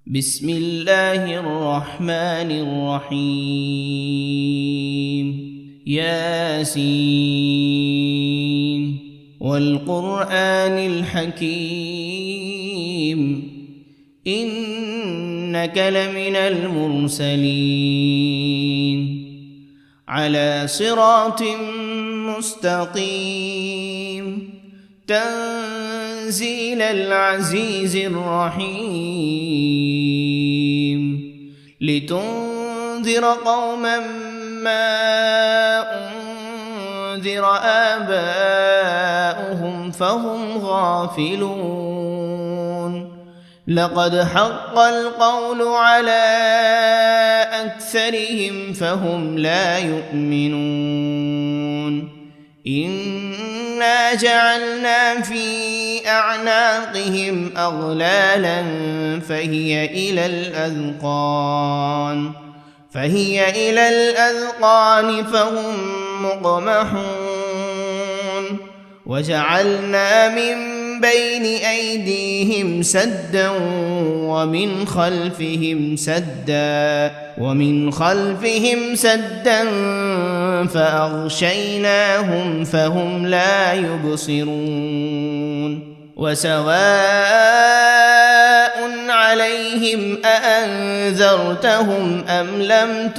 بسم الله الرحمن الرحيم. ياسين والقرآن الحكيم إنك لمن المرسلين على صراط مستقيم تنزيل العزيز الرحيم لتنذر قوما ما أنذر آباؤهم فهم غافلون لقد حق القول على أكثرهم فهم لا يؤمنون إنا جعلنا في أعناقهم أغلالا فهي إلى الأذقان فهم مقمحون وجعلنا من بين أيديهم سدا ومن خلفهم سدا فأغشيناهم فهم لا يبصرون وسواء عليهم أأنذرتهم أم لم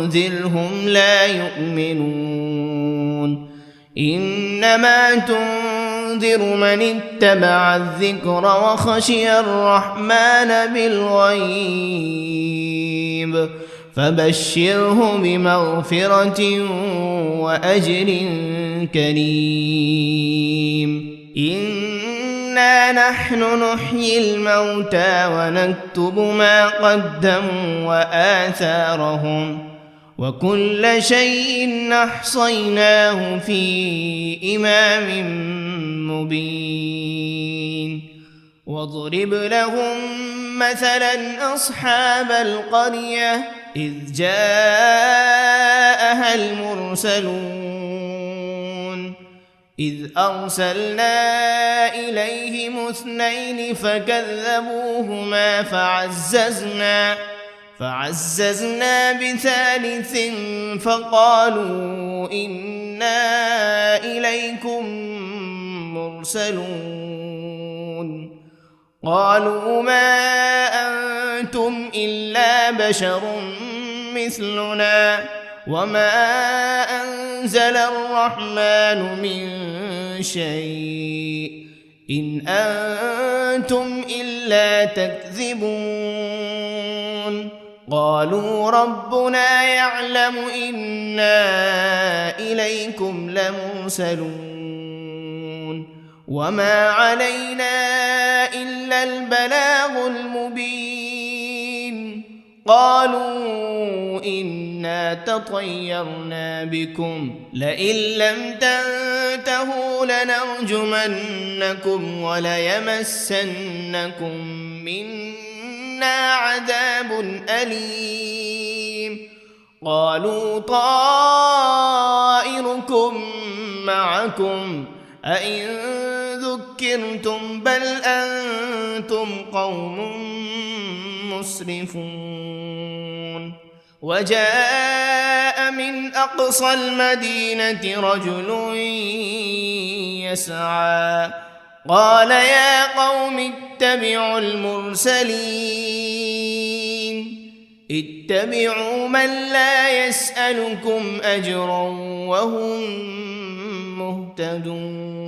تنذرهم لا يؤمنون إنما تنذر من اتبع الذكر وخشي الرحمن بالغيب فبشره بمغفرة وأجر كريم إنا نحن نحيي الموتى ونكتب ما قدموا وآثارهم وكل شيء أحصيناه في إمام مبين واضرب لهم مثلا أصحاب القرية إذ جاءها المرسلون إذ أرسلنا إليهم 2 فكذبوهما فعززنا بثالث فقالوا إنا إليكم مرسلون قالوا ما أنتم إلا بشر مثلنا وما أنزل الرحمن من شيء إن أنتم إلا تكذبون قالوا ربنا يعلم إنا إليكم لمرسلون وما علينا إلا البلاغ المبين قالوا إنا تطيرنا بكم لئن لم تنتهوا لنرجمنكم وليمسنكم منا عذاب أليم قالوا طائركم معكم أئن ذكرتم بل أنتم قوم مسرفون وجاء من أقصى المدينة رجل يسعى قال يا قوم اتبعوا المرسلين اتبعوا من لا يسألكم أجرا وهم مهتدون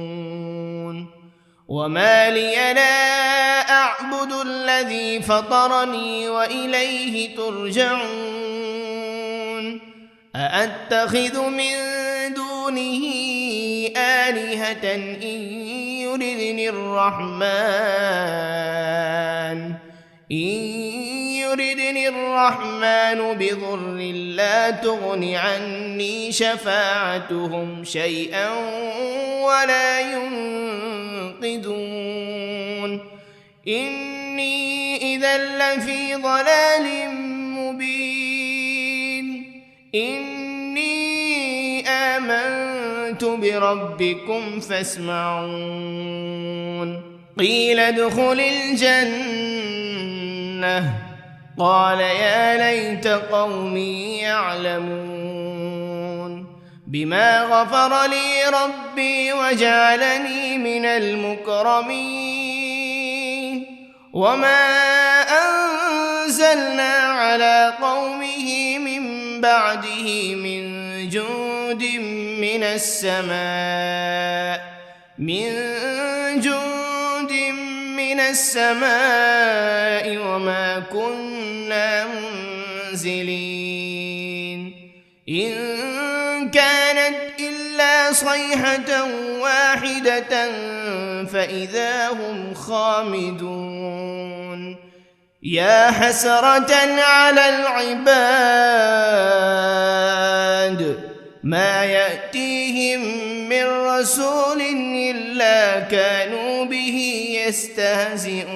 وما لي لا أعبد الذي فطرني وإليه ترجعون أأتخذ من دونه آلهة إن يردني الرحمن بضر لا تغن عني شفاعتهم شيئا ولا ينقذون إني إذا لفي ضلال مبين إني آمنت بربكم فاسمعون قيل ادخل الجنة الجنة قال يا ليت قومي يعلمون بما غفر لي ربي وجعلني من المكرمين وما أنزلنا على قومه من بعده من جند من السماء وما كنا منزلين إن كانت إلا صيحة واحدة فإذا هم خامدون يا حسرة على العباد ما يأتيهم من رسول إلا كانوا به يستهزئون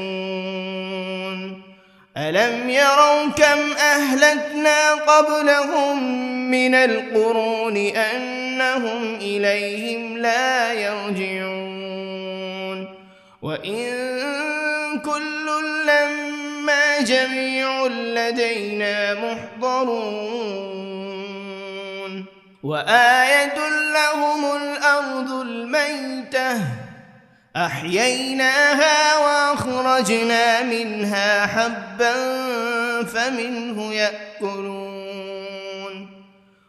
ألم يروا كم أهلكنا قبلهم من القرون أنهم إليهم لا يرجعون وإن كل لما جميع لدينا محضرون وآية لهم الأرض الميتة أحييناها وأخرجنا منها حبا فمنه يأكلون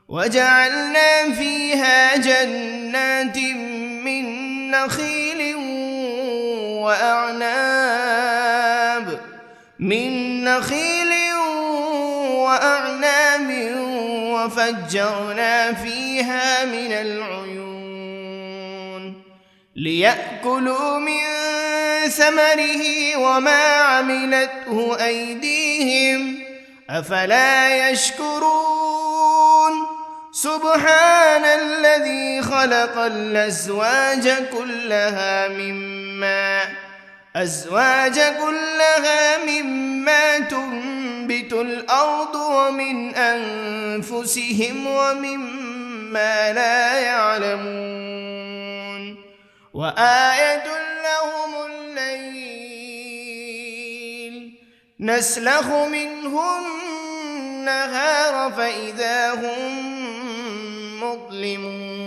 وجعلنا فيها جنات من نخيل وأعناب وفجرنا فيها من العيون ليأكلوا من ثمره وما عملته أيديهم أفلا يشكرون سبحان الذي خلق الأزواج كلها مما تنبت الأرض ومن أنفسهم ومما لا يعلمون وآية لهم الليل نسلخ منه النهار فإذا هم مظلمون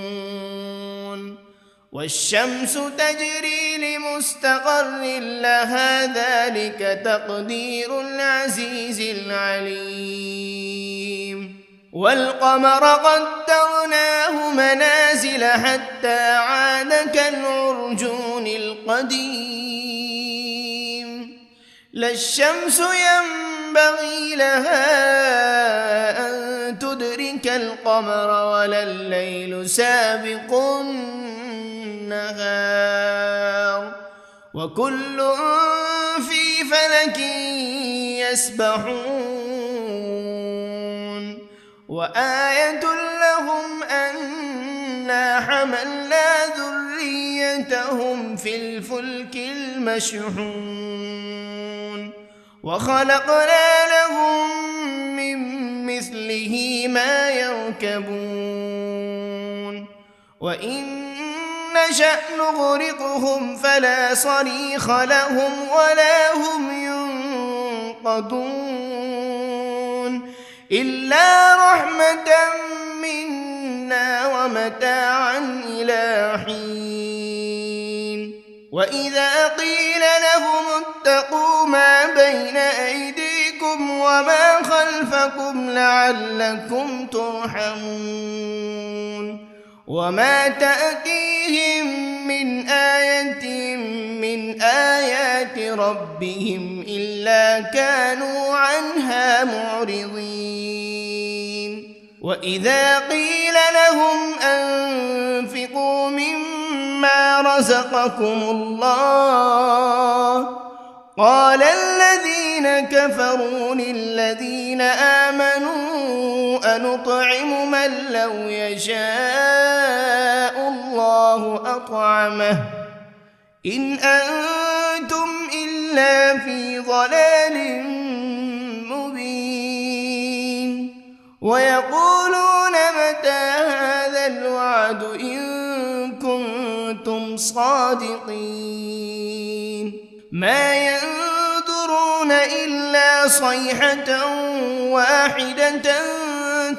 والشمس تجري لمستقر لها ذلك تقدير العزيز العليم والقمر قدرناه منازل حتى عاد كالعرجون القديم لا الشمس ينبغي لها أن تدرك القمر ولا الليل سابق النهار وكل في فلك يسبحون وآية لهم أنا حملنا ذريتهم في الفلك المشحون وخلقنا لهم من مثله ما يركبون وإن نشأ نغرقهم فلا صريخ لهم ولا هم ينقذون إلا رحمة منا ومتاعا إلى حين وإذا قيل لهم اتقوا ما بين أيديكم وما خلفكم لعلكم ترحمون وما تأتيهم من آية من آيات ربهم إلا كانوا عنها معرضين وإذا قيل لهم أنفقوا مما رزقكم الله قال الذين كفروا للذين آمنوا أنطعم من لو يشاء الله أطعمه إن أنتم إلا في ضلال مبين ويقولون متى هذا الوعد إن كنتم صادقين ما ينظرون إلا صيحة واحدة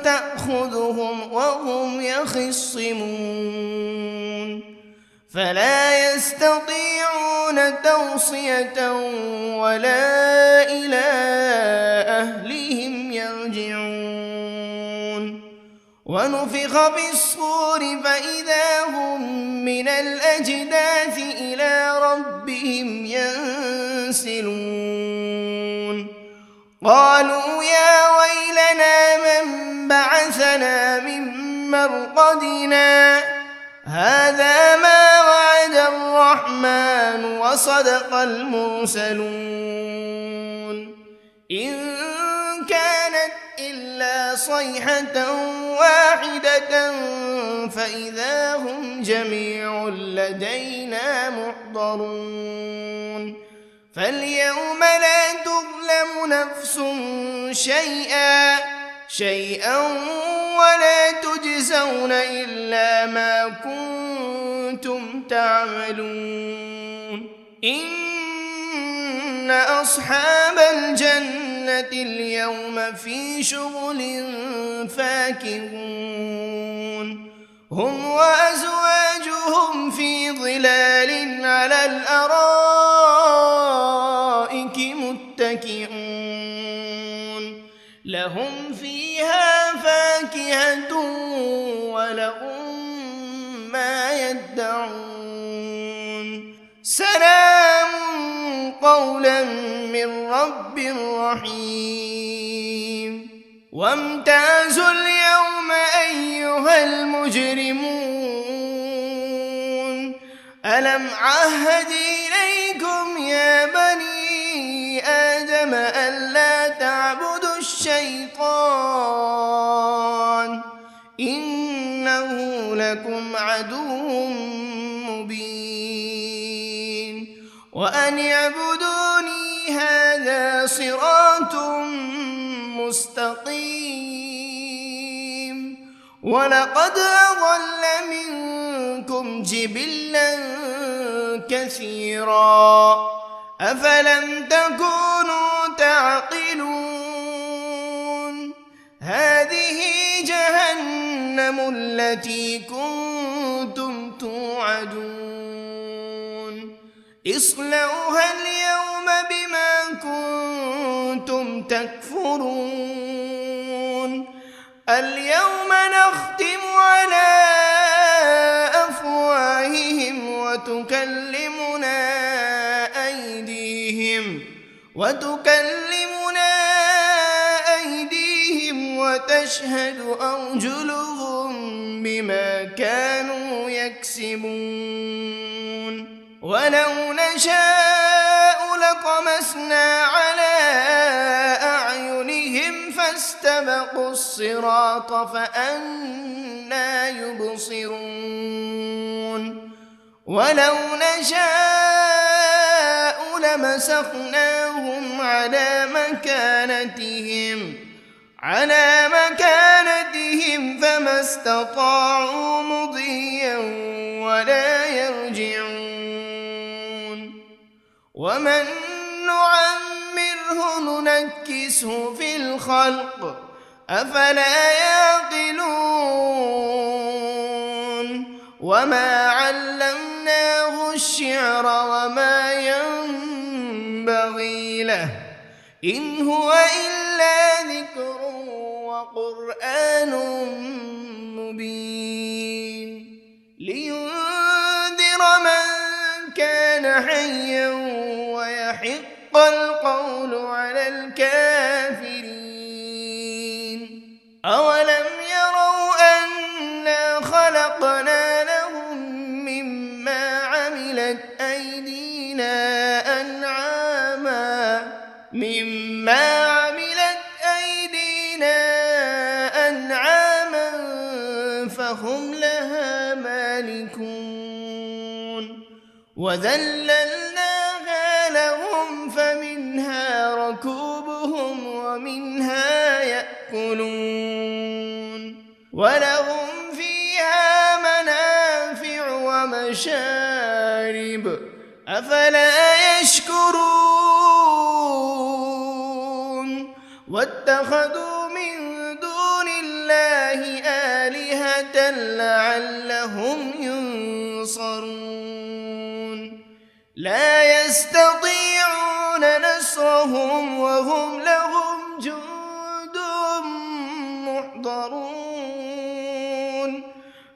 تأخذهم وهم يخصمون فلا يستطيعون توصية ولا إلى أهلهم يرجعون ونفخ في الصور فإذا هم من الأجداث إلى ربهم ينسلون قالوا يا ويلنا من بعثنا من مرقدنا هذا ما وعد الرحمن وصدق المرسلون إن كانت إلا صيحة واحدة فإذا هم جميع لدينا محضرون فاليوم لا تظلم نفس شيئا ولا تجزون إلا ما كنتم تعملون إن أصحاب الجنة اليوم في شغل فاكهون هم وأزواجهم في ظلال على الأرائك متكئون لهم فيها فاكهة ولهم ما يدعون سلام قولا من رب رحيم وامتازوا اليوم أيها المجرمون ألم عهد إليكم يا بني آدم ألا تعبدوا الشيطان إنه لكم عدو مبين وأن اعبدوني هذا صراط مستقيم ولقد أضل منكم جبلا كثيرا أفلم تكونوا تعقلون هذه جهنم التي كنتم توعدون اصلوها اليوم بما كنتم تكفرون اليوم نختم على أفواههم وتكلمنا أيديهم وتشهد أرجلهم بما كانوا يكسبون ولو نشاء لطمسنا على أعينهم فاستبقوا الصراط فأنى يبصرون ولو نشاء لمسخناهم على مكانتهم فما استطاعوا مضيا ولا يرجعون ومن نعمره ننكسه في الخلق أفلا يعقلون وما علمناه الشعر وما ينبغي له إن هو إلا ذكر وقرآن مبين لينذر من كان حيا ويحق القول على الكافرين أولم يروا أنا خلقنا لهم مما عملت أيدينا أنعاما فهم لها مالكون وذللناها لهم فمنها ركوبهم ومنها يأكلون ولهم فيها منافع ومشارب أفلا يشكرون واتخذوا من دون الله آلهة لعلهم ينصرون لا يستطيعون نصرهم وهم لهم جند محضرون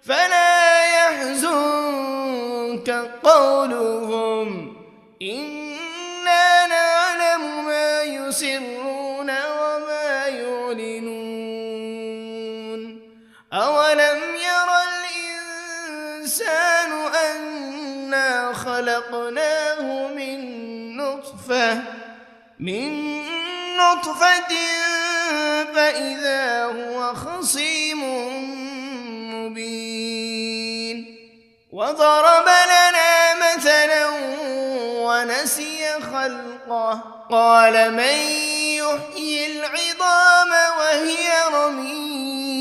فلا يحزنك قولهم إنا نعلم ما يسرون وما يعلنون أولم ير الإنسان أنا خلقناه من نطفة فإذا هو خصيم مبين وضرب لنا مثلا ونسي خلقه قال من يحيي العظام وهي رميم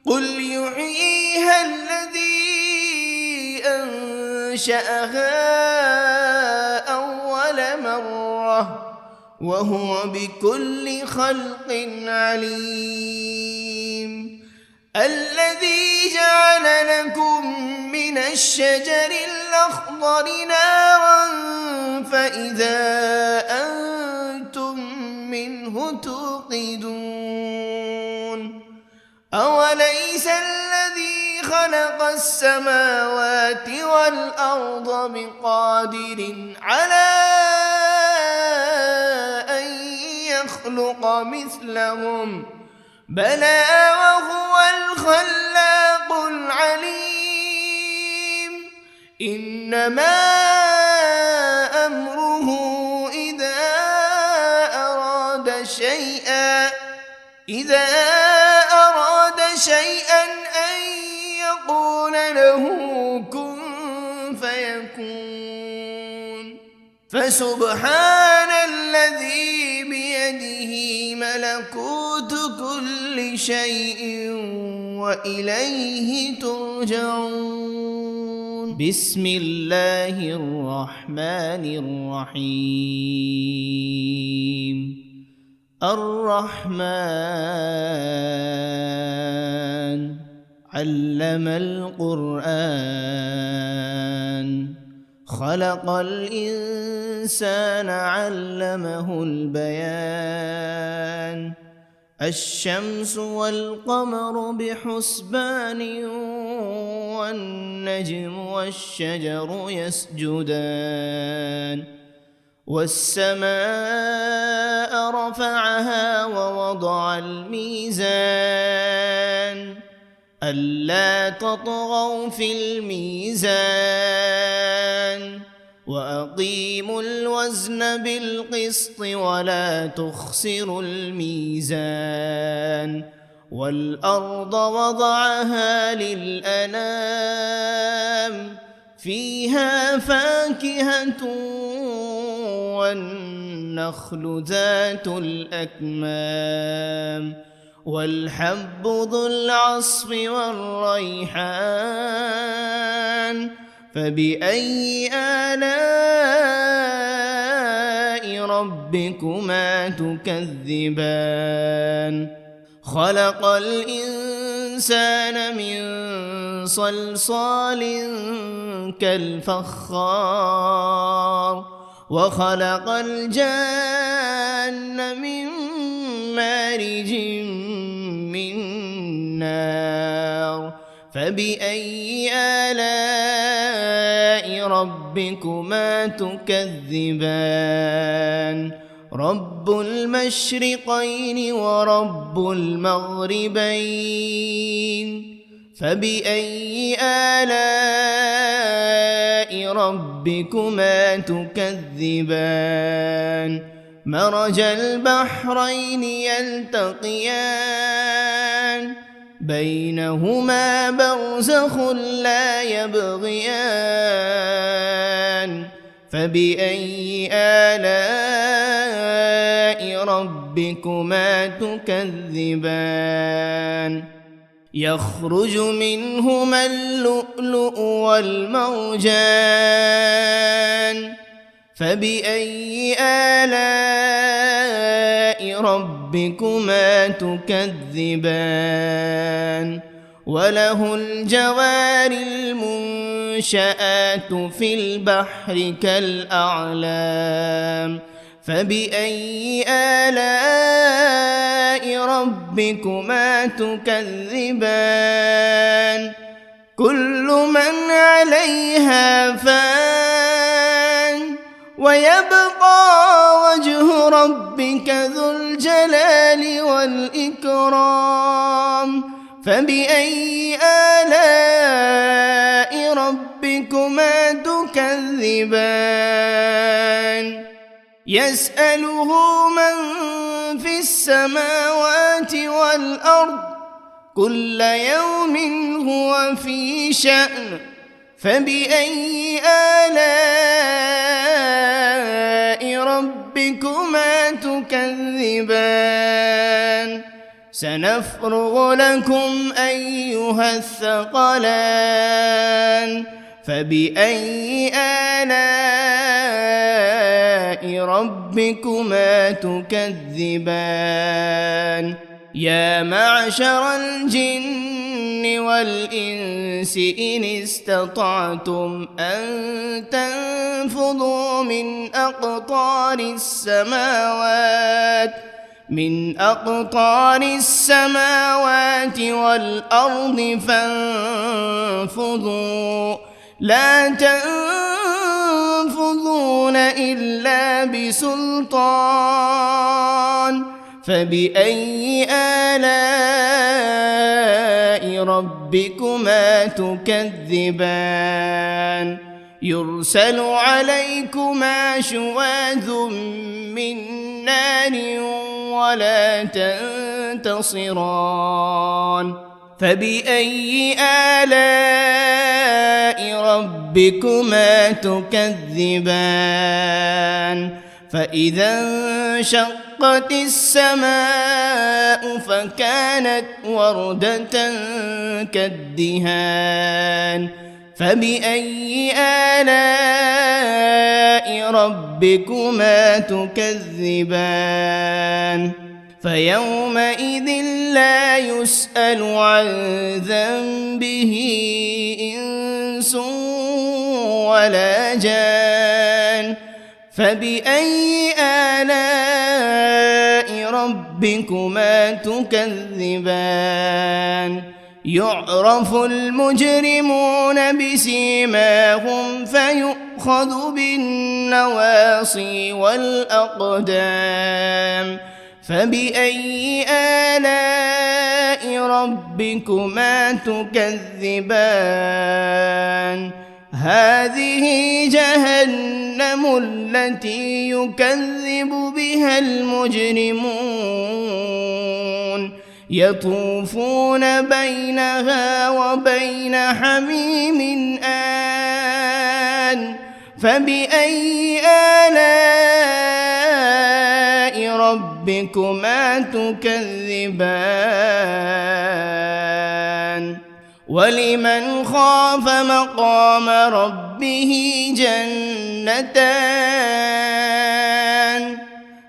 قل يحييها الذي أنشأها أول مرة وهو بكل خلق عليم الذي جعل لكم من الشجر الأخضر نارا فإذا أنتم منه توقدون أوليس الذي خلق السماوات والأرض بقادر على أن يخلق مثلهم بلى وهو الخلاق العليم إنما أمره إذا أراد شيئا أن يقول له كن فيكون فسبحان الذي بيده ملكوت كل شيء وإليه ترجعون بسم الله الرحمن الرحيم الرحمن علم القرآن خلق الإنسان علمه البيان الشمس والقمر بحسبان والنجم والشجر يسجدان والسماء رفعها ووضع الميزان ألا تطغوا في الميزان وأقيموا الوزن بالقسط ولا تخسروا الميزان والأرض وضعها للأنام فيها فاكهة والنخل ذات الأكمام والحب ذو العصف والريحان فبأي آلاء ربكما تكذبان خلق الإنسان من صلصال كالفخار وخلق الجان من مارج من نار فبأي آلاء ربكما تكذبان رب المشرقين ورب المغربين فبأي آلاء ربكما تكذبان مرج البحرين يلتقيان بينهما برزخ لا يبغيان فبأي آلاء ربكما تكذبان يخرج منهما اللؤلؤ والمرجان فبأي آلاء ربكما تكذبان وله الجوار المنشآت في البحر كالأعلام فبأي آلاء ربكما تكذبان كل من عليها فان ويبقى وجه ربك ذو الجلال والإكرام فبأي آلاء ربكما تكذبان يسأله من في السماوات والأرض كل يوم هو في شأن فبأي آلاء ربكما تكذبان سنفرغ لكم أيها الثقلان فبأي آلاء ربكما تكذبان يا معشر الجن والإنس إن استطعتم أن تنفذوا من أقطار السماوات والأرض فانفذوا لا تنفذون إلا بسلطان فبأي آلاء ربكما تكذبان يرسل عليكما شواذ من نار ولا تنتصران فبأي آلاء ربكما تكذبان فإذا انشقت السماء فكانت وردة كالدهان فبأي آلاء ربكما تكذبان فيومئذ لا يسأل عن ذنبه إنس ولا جان فبأي آلاء ربكما تكذبان يعرف المجرمون بسيماهم فيؤخذ بالنواصي والأقدام فبأي آلاء ربكما تكذبان هذه جهنم التي يكذب بها المجرمون يطوفون بينها وبين حميم آن فبأي آلاء ربكما تكذبان ولمن خاف مقام ربه جنتان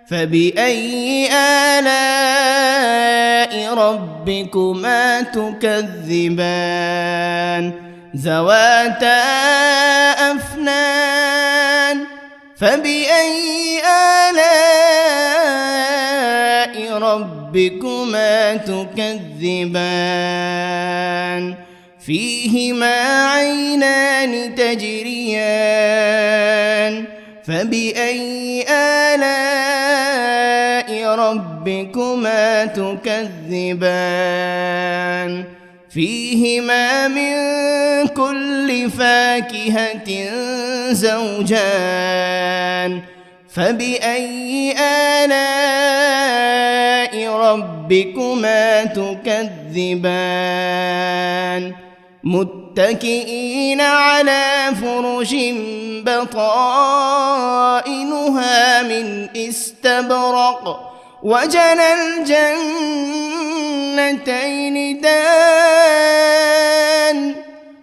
فبأي آلاء ربكما تكذبان ذواتا أفنان فبأي آلاء ربكما تكذبان فيهما عينان تجريان فبأي آلاء ربكما تكذبان فيهما من كل فاكهة زوجان فبأي آلاء ربكما تكذبان متكئين على فرش بطائنها من استبرق وجنى الجنتين دان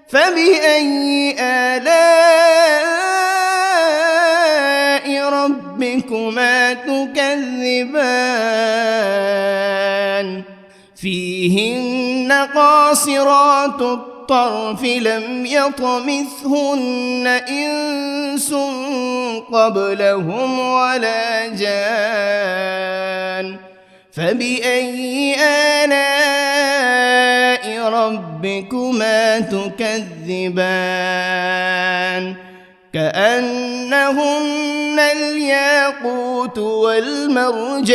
فبأي آلاء ربكما ربكما تكذبان فيهن قاصرات الطرف لم يطمثهن إنس قبلهم ولا جان فبأي آلاء ربكما تكذبان كأنهن الياقوت والمرجان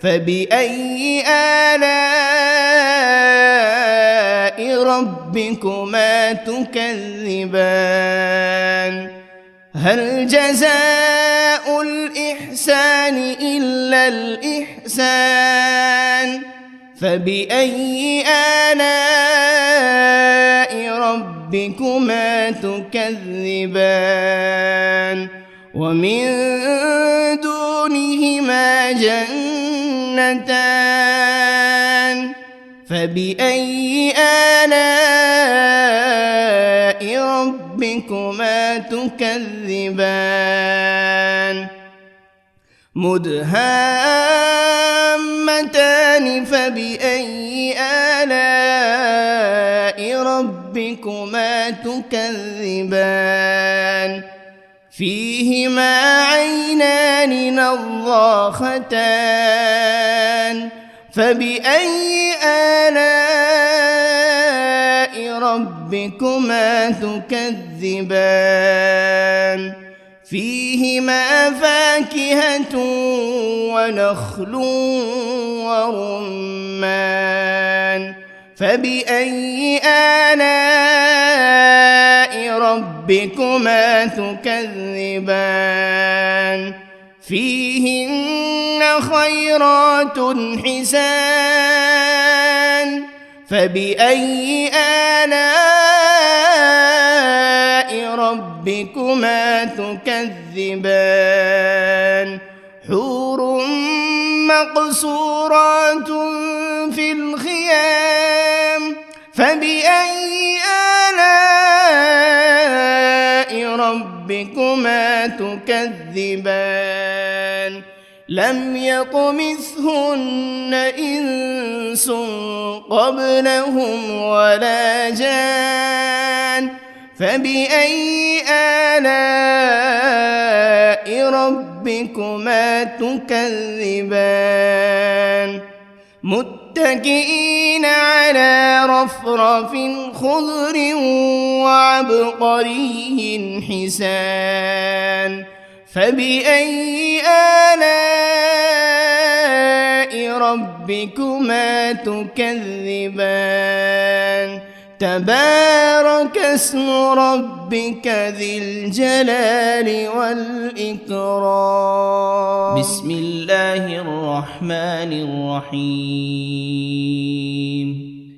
فبأي آلاء ربكما تكذبان هل جزاء الإحسان إلا الإحسان فبأي آلاء ربكما تكذبان ومن دونهما جنتان فبأي آلاء ربكما تكذبان مدهامتان فبأي آلاء ربكما تكذبان فيهما عينان نضاختان فبأي آلاء ربكما تكذبان فيهما فاكهة ونخل ورمان فبأي آلاء ربكما تكذبان فيهن خيرات حسان فبأي آلاء ربكما تكذبان حور مقصورات في الخيام فبأي آلاء ربكما تكذبان لم يطمثهن إنس قبلهم ولا جان فبأي آلاء ربكما تكذبان متكئين على رفرف خضر وعبقري حسان فبأي آلاء ربكما تكذبان تبارك اسم ربك ذي الجلال والإكرام بسم الله الرحمن الرحيم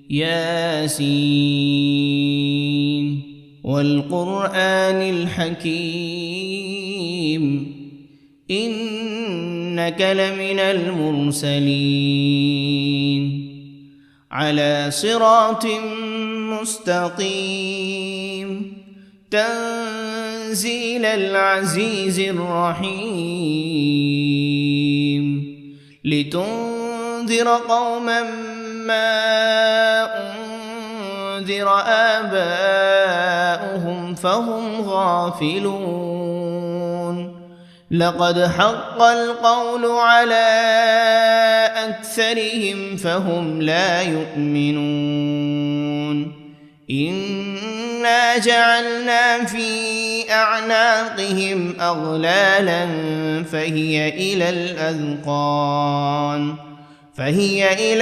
ياسين والقرآن الحكيم إنك لمن المرسلين على صراط مستقيم تنزيل العزيز الرحيم لتنذر قوما ما أنذر آباؤهم فهم غافلون لقد حق القول على أكثرهم فهم لا يؤمنون إنا جعلنا في أعناقهم أغلالا فهي إلى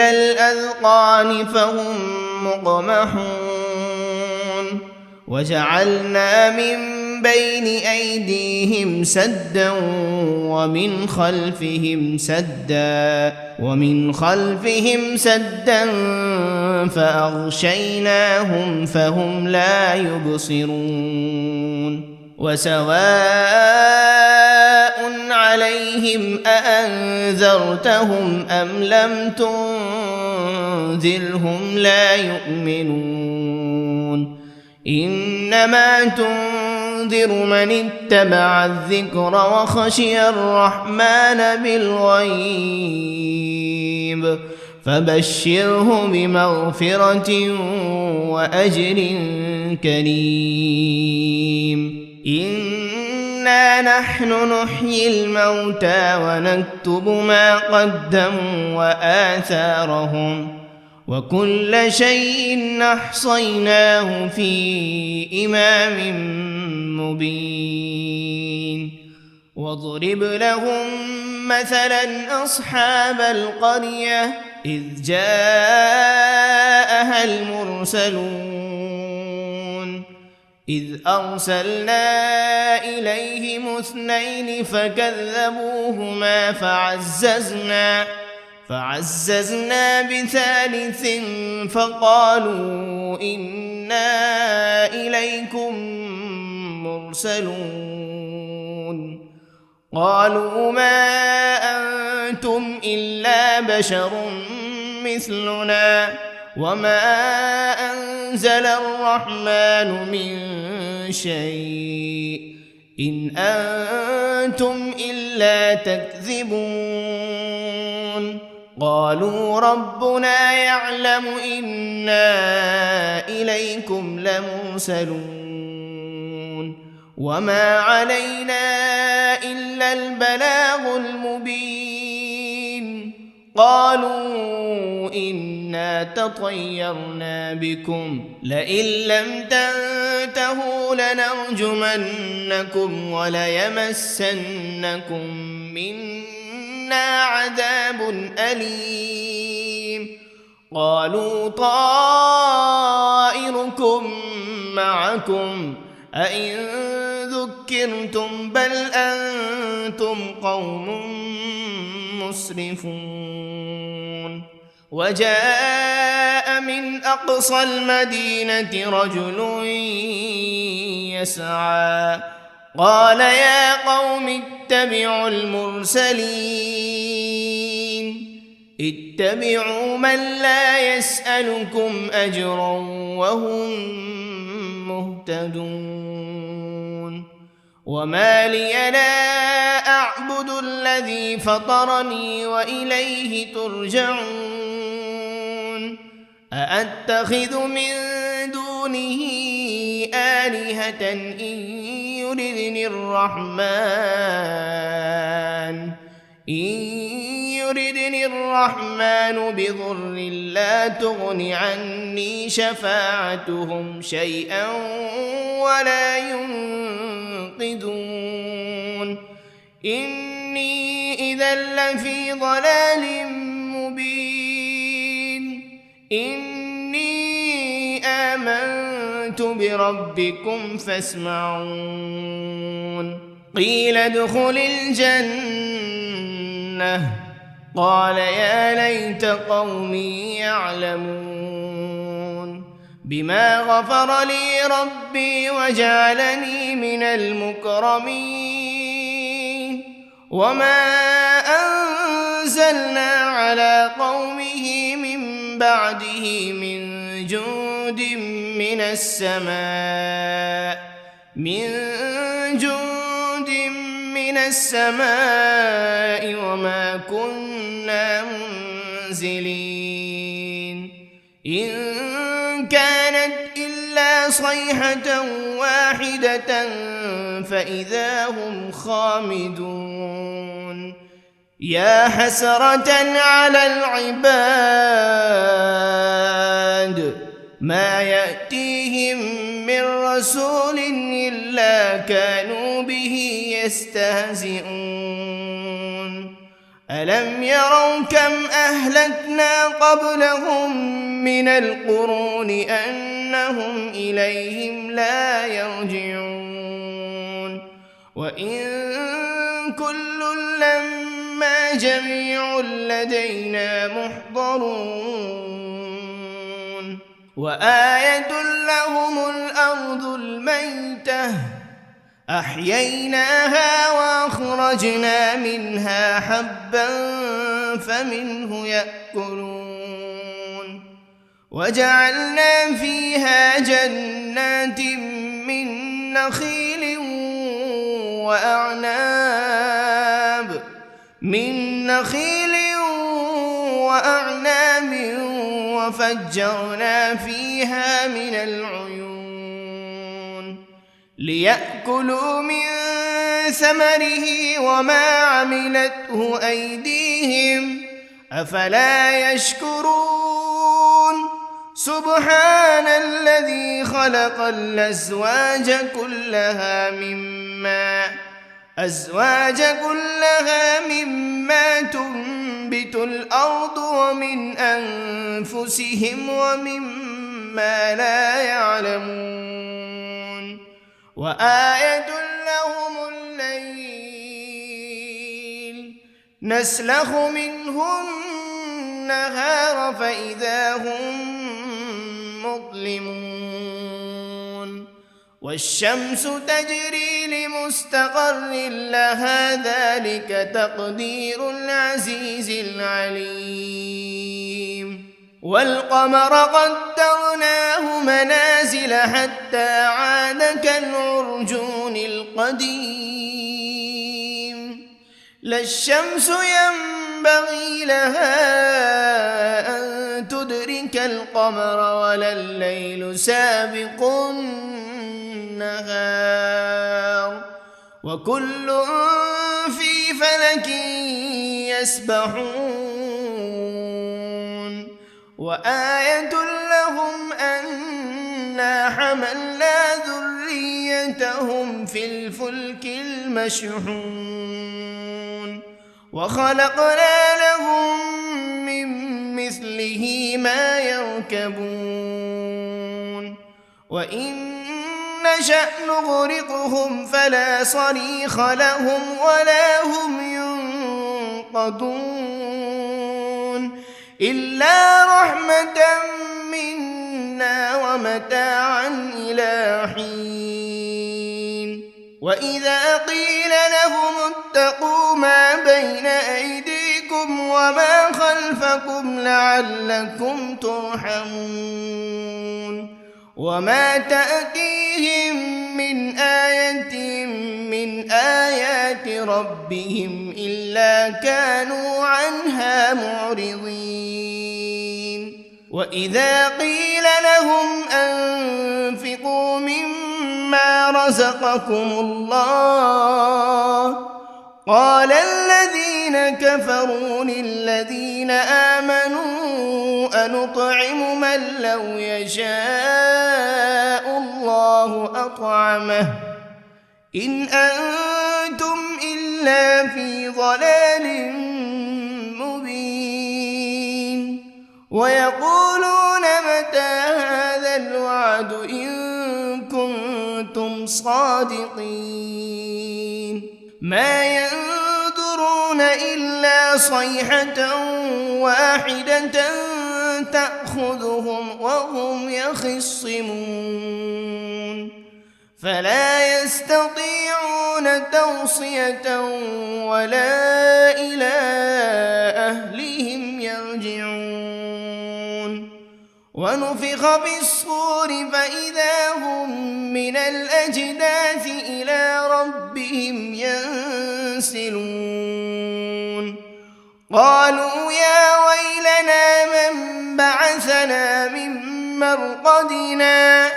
الأذقان فهم مقمحون وجعلنا من بين أيديهم سدا ومن خلفهم سدا فأغشيناهم فهم لا يبصرون وسواء عليهم أأنذرتهم أم لم تنذرهم لا يؤمنون إنما تنذر تنذر من اتبع الذكر وخشي الرحمن بالغيب فبشره بمغفرة وأجر كريم إنا نحن نحيي الموتى ونكتب ما قدموا وآثارهم وكل شيء أحصيناه في إمام مبين واضرب لهم مثلا أصحاب القرية إذ جاءها المرسلون إذ أرسلنا إليهم 2 فكذبوهما فعززنا ب3 فقالوا إنا إليكم مرسلون قالوا ما أنتم إلا بشر مثلنا وما أنزل الرحمن من شيء إن أنتم إلا تكذبون قالوا ربنا يعلم إنا إليكم لمرسلون وما علينا إلا البلاغ المبين قالوا إنا تطيرنا بكم لئن لم تنتهوا لنرجمنكم وليمسنكم منا عذاب أليم قالوا طائركم معكم أئن ذكرتم بل أنتم قوم مسرفون وجاء من أقصى المدينة رجل يسعى قال يا قوم اتبعوا المرسلين اتبعوا من لا يسألكم أجرا وهم مهتدون وما لي لا أعبد الذي فطرني وإليه ترجعون أأتخذ من دونه آلهة إن يردني الرحمن بضر لا تغن عني شفاعتهم شيئا ولا ينقذون إني إذا لفي ضلال مبين إني آمنت بربكم فاسمعون قيل ادخل الجنة قال يا ليت قومي يعلمون بما غفر لي ربي وجعلني من المكرمين وما أنزلنا على قومه من بعده من جند من السماء وما كنا منزلين إن كانت إلا صيحة واحدة فإذا هم خامدون يا حسرة على العباد ما يأتيهم من رسول إلا كانوا به يستهزئون ألم يروا كم أهلكنا قبلهم من القرون أنهم إليهم لا يرجعون وإن كل لما جميع لدينا محضرون وآية لهم الأرض الميتة أحييناها وأخرجنا منها حبا فمنه يأكلون وجعلنا فيها جنات من نخيل وأعناب من نخيل وأعناب وفجرنا فيها من العيون ليأكلوا من ثمره وما عملته أيديهم أفلا يشكرون سبحان الذي خلق الأزواج كلها مما تنبت الأرض ومن أنفسهم ومما لا يعلمون وآية لهم الليل نسلخ منه النهار فإذا هم مظلمون والشمس تجري لمستقر لها ذلك تقدير العزيز العليم والقمر قدرناه منازل حتى عاد كالعرجون القديم لا الشمس ينبغي لها أن تدرك القمر ولا الليل سابق النهار وكل في فلك يسبحون وآية لهم أنا حملنا ذريتهم في الفلك المشحون وخلقنا لهم من مثله ما يركبون وإن نشأ نغرقهم فلا صريخ لهم ولا هم ينقذون إلا رحمة منا ومتاعا إلى حين وإذا قيل لهم اتقوا ما بين أيديكم وما خلفكم لعلكم ترحمون وما تأتيهم من آية من آيات ربهم إلا كانوا عنها معرضين وإذا قيل لهم أنفقوا مما رزقكم الله قال الذين كفروا للذين آمنوا أنطعم من لو يشاء الله أطعمه إن أنتم إلا في ضلال مبين ويقولون متى هذا الوعد إن كنتم صادقين ما ينظرون إلا صيحة واحدة تأخذهم وهم يخصمون فلا يستطيعون توصية ولا إلى أهلهم يرجعون ونفخ بالصور فإذا هم من الأجداث إلى ربهم ينسلون قالوا يا ويلنا من بعثنا من مرقدنا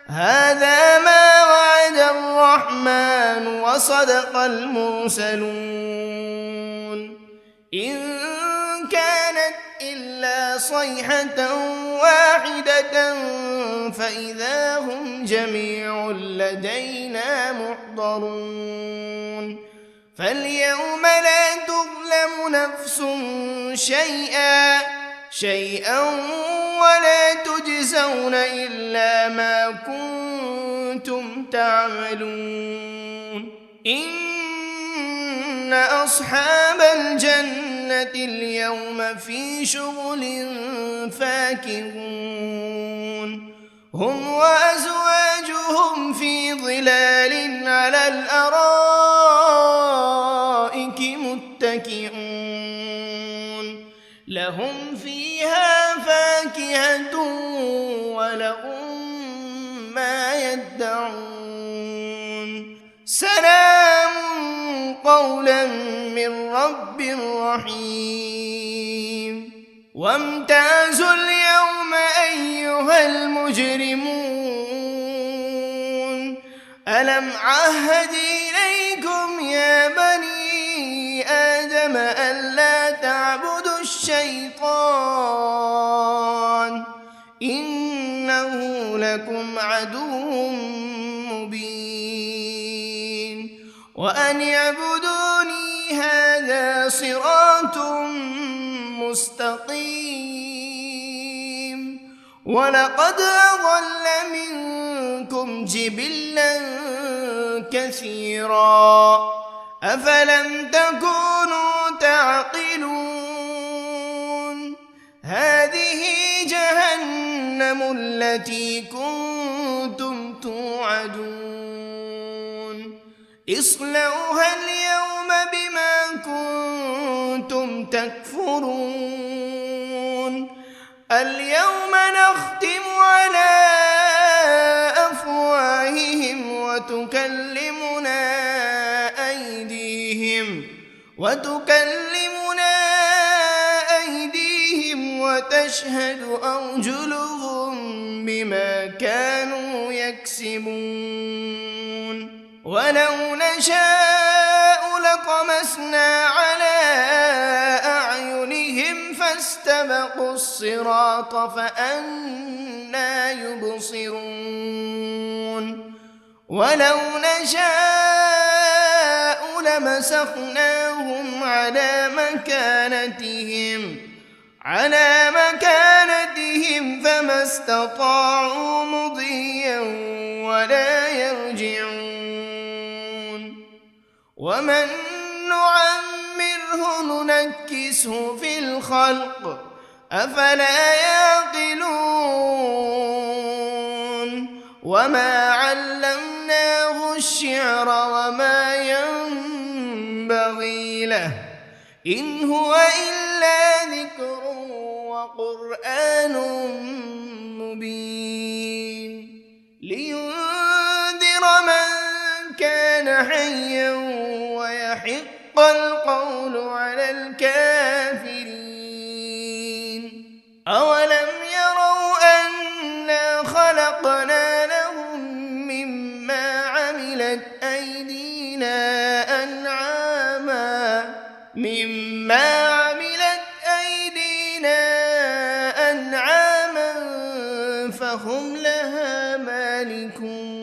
هذا ما وعد الرحمن وصدق المرسلون إن كانت إلا صيحة واحدة فإذا هم جميع لدينا محضرون فاليوم لا تظلم نفس شيئا ولا تجزون إلا ما كنتم تعملون إن أصحاب الجنة اليوم في شغل فاكهون هم وأزواجهم في ظلال على الأرائك متكئون لهم فيها فاكهة ولهم ما يدعون سلام قولا من رب رحيم وامتازوا اليوم أيها المجرمون ألم عهد إليكم يا بني آدم ألا تعبدوا الشيطان إنه لكم عدو مبين وأن اعبدوني هذا صراط مستقيم ولقد أضل منكم جبلا كثيرا أفلم تكونوا تعقلون هذه جهنم التي كنتم توعدون اصلوها اليوم بما كنتم تكفرون اليوم نختم على أفواههم وتكلمنا أيديهم وتشهد أرجلهم بما كانوا يكسبون ولو نشاء لطمسنا على أعينهم فاستبقوا الصراط فأنى يبصرون ولو نشاء لمسخناهم على مكانتهم فما استطاعوا مضيا ولا يرجعون ومن نعمره ننكسه في الخلق أفلا يعقلون وما علمناه الشعر وما ينبغي له إن هو إلا ذكر وقرآن مبين لينذر من كان حيا ويحق القول على الكافرين أولم يروا أنا خلقنا لهم مما عملت أيدينا أنعاما فهم لها مالكون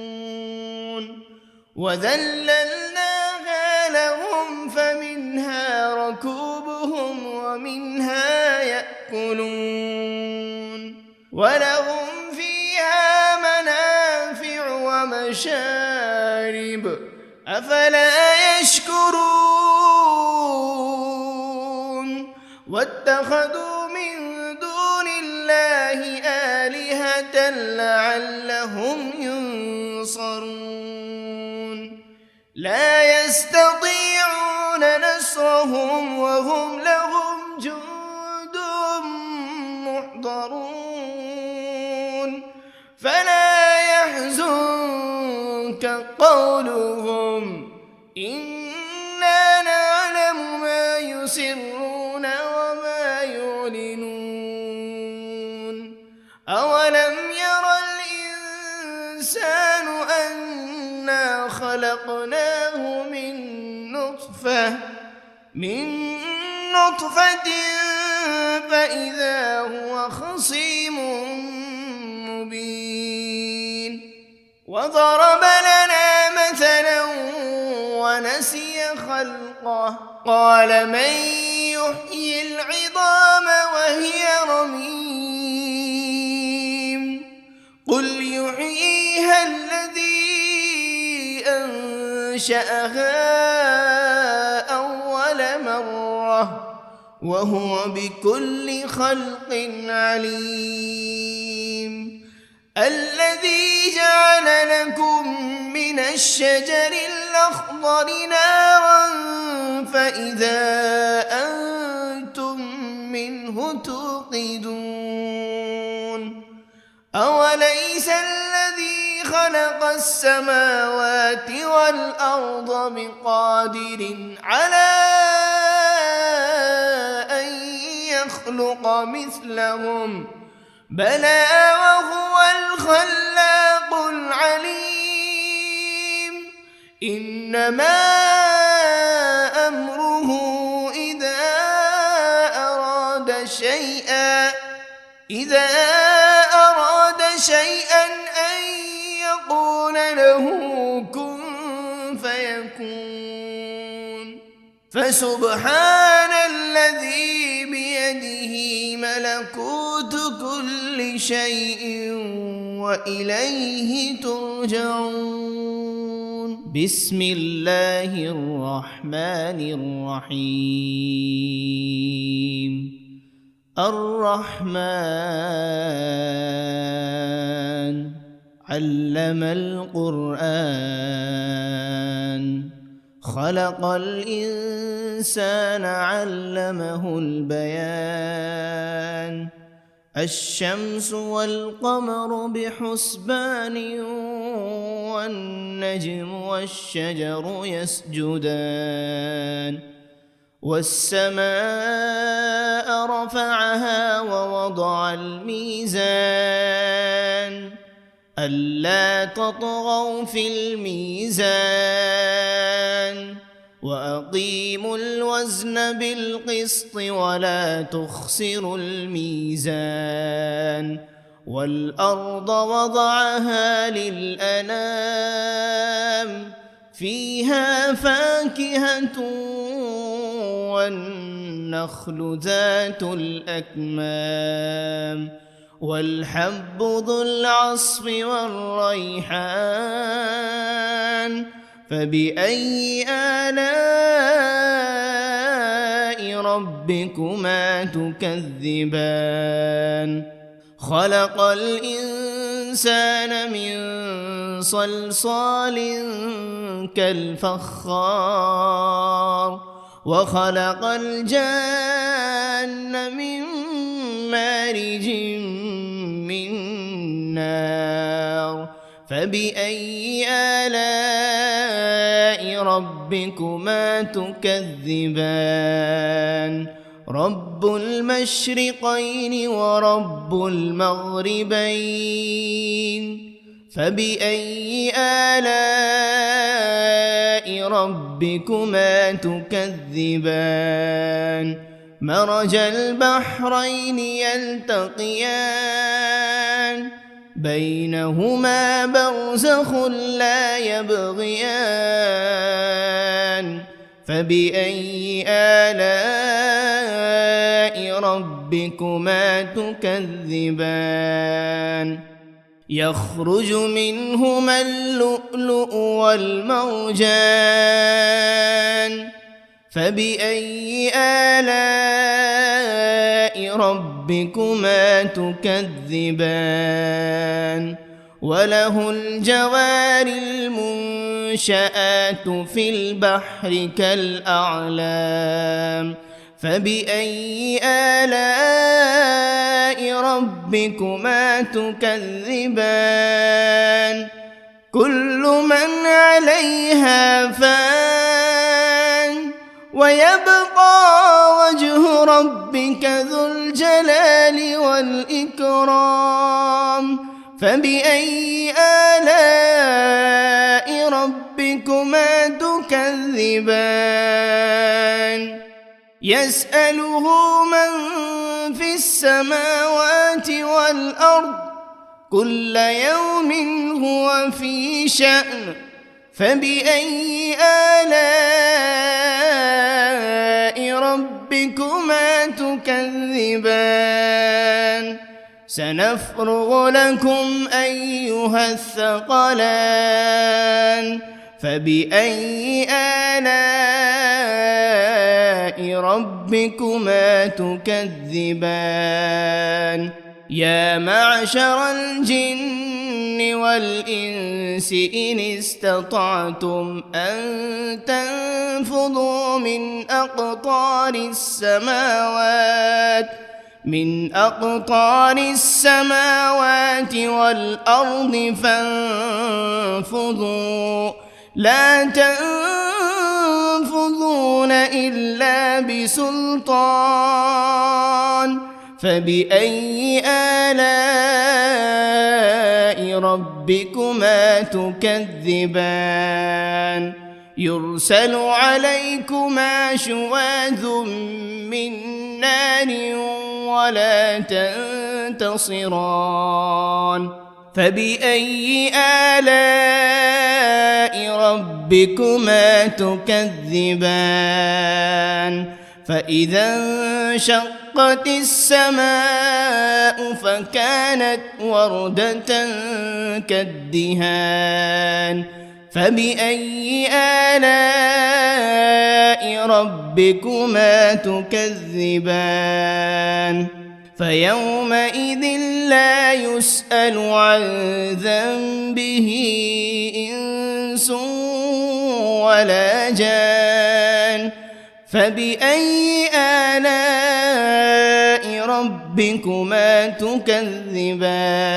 وذللناها لهم فمنها ركوبهم ومنها يأكلون ولهم فيها منافع ومشارب أفلا يشكرون واتخذوا من دون الله آلهة لعلهم ينصرون لا يستطيعون نصرهم وهم لهم جند محضرون فلا يحزنك قولهم إنا نعلم ما يسرون وما يعلنون أولم ير الإنسان أنا خلقناه من نطفة فإذا هو خصيم مبين وضرب لنا مثلا ونسي خلقه قال من يحيي العظام وهي رميم قل يحييها الذي أنشأها أول مرة وهو بكل خلق عليم الذي جعل لكم من الشجر الأخضر نارا فإذا أنتم منه توقدون أوليس الذي خلق السماوات والأرض بقادر على أن يخلق مثلهم بلى وهو الخلاق العليم إنما أمره إذا أراد شيئا أن يقول له كن فيكون فسبحان الذي بيده ملكوت كل شيء وإليه ترجعون بسم الله الرحمن الرحيم الرحمن علم القرآن خلق الإنسان علمه البيان الشمس والقمر بحسبان والنجم والشجر يسجدان والسماء رفعها ووضع الميزان ألا تطغوا في الميزان وأقيموا الوزن بالقسط ولا تخسروا الميزان والأرض وضعها للأنام فيها فاكهة والنخل ذات الأكمام والحب ذو العصف والريحان فبأي آلاء ربكما تكذبان خلق الإنسان من صلصال كالفخار وخلق الجان من مارج من نار فبأي آلاء ربكما تكذبان رب المشرقين ورب المغربين فبأي آلاء ربكما تكذبان مرج البحرين يلتقيان بينهما برزخ لا يبغيان فبأي آلاء ربكما تكذبان يخرج منهما اللؤلؤ والمرجان فبأي آلاء ربكما تكذبان وله الجوار المنشآت في البحر كالأعلام فبأي آلاء ربكما تكذبان كل من عليها فان ويبقى وجه ربك ذو الجلال والإكرام فبأي آلاء ربكما تكذبان يسأله من في السماوات والأرض كل يوم هو في شأن فبأي آلاء ربكما تكذبان سنفرغ لكم أيها الثقلان فبأي آلاء ربكما تكذبان يا معشر الجن والإنس إن استطعتم أن تنفذوا من أقطار السماوات من أقطار السماوات والأرض فانفضوا لا تنفذون إلا بسلطان فبأي آلاء ربكما تكذبان يرسل عليكما شواذ من نار ولا تنتصران فبأي آلاء ربكما تكذبان فإذا انشقت السماء فكانت وردة كالدهان فبأي آلاء ربكما تكذبان فيومئذ لا يسأل عن ذنبه إنس ولا جان فبأي آلاء ربكما تكذبان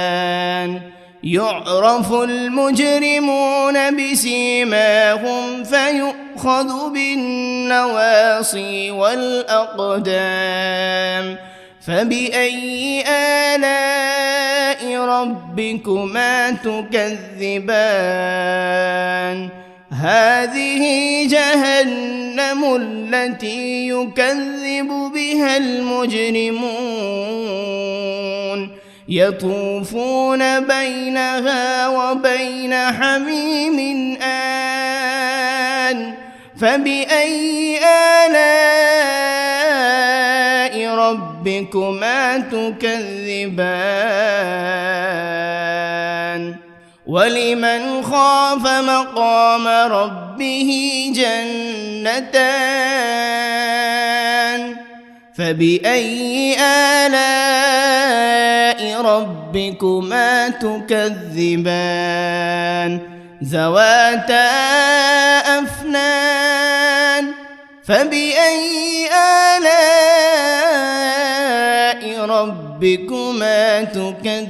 يعرف المجرمون بسيماهم فيؤخذ بالنواصي والأقدام فبأي آلاء ربكما تكذبان هذه جهنم التي يكذب بها المجرمون يطوفون بينها وبين حميم آن فبأي آلاء ربكما تكذبان ولمن خاف مقام ربه جنتان فبأي آلاء ربكما تكذبان ذواتا أفنان فبأي آلاء ربكما تكذبان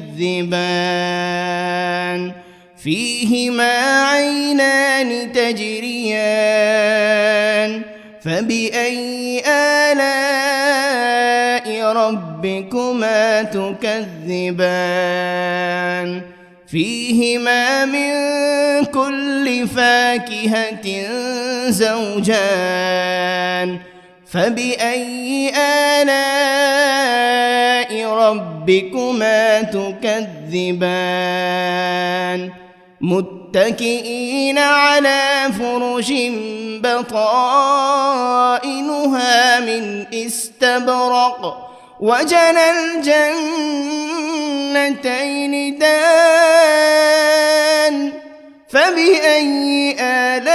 فيهما عينان تجريان فبأي آلاء ربكما تكذبان فيهما من كل فاكهة زوجان فبأي آلاء ربكما تكذبان متكئين على فرش بطائنها من استبرق وجنى الجنتين دان فبأي آلاء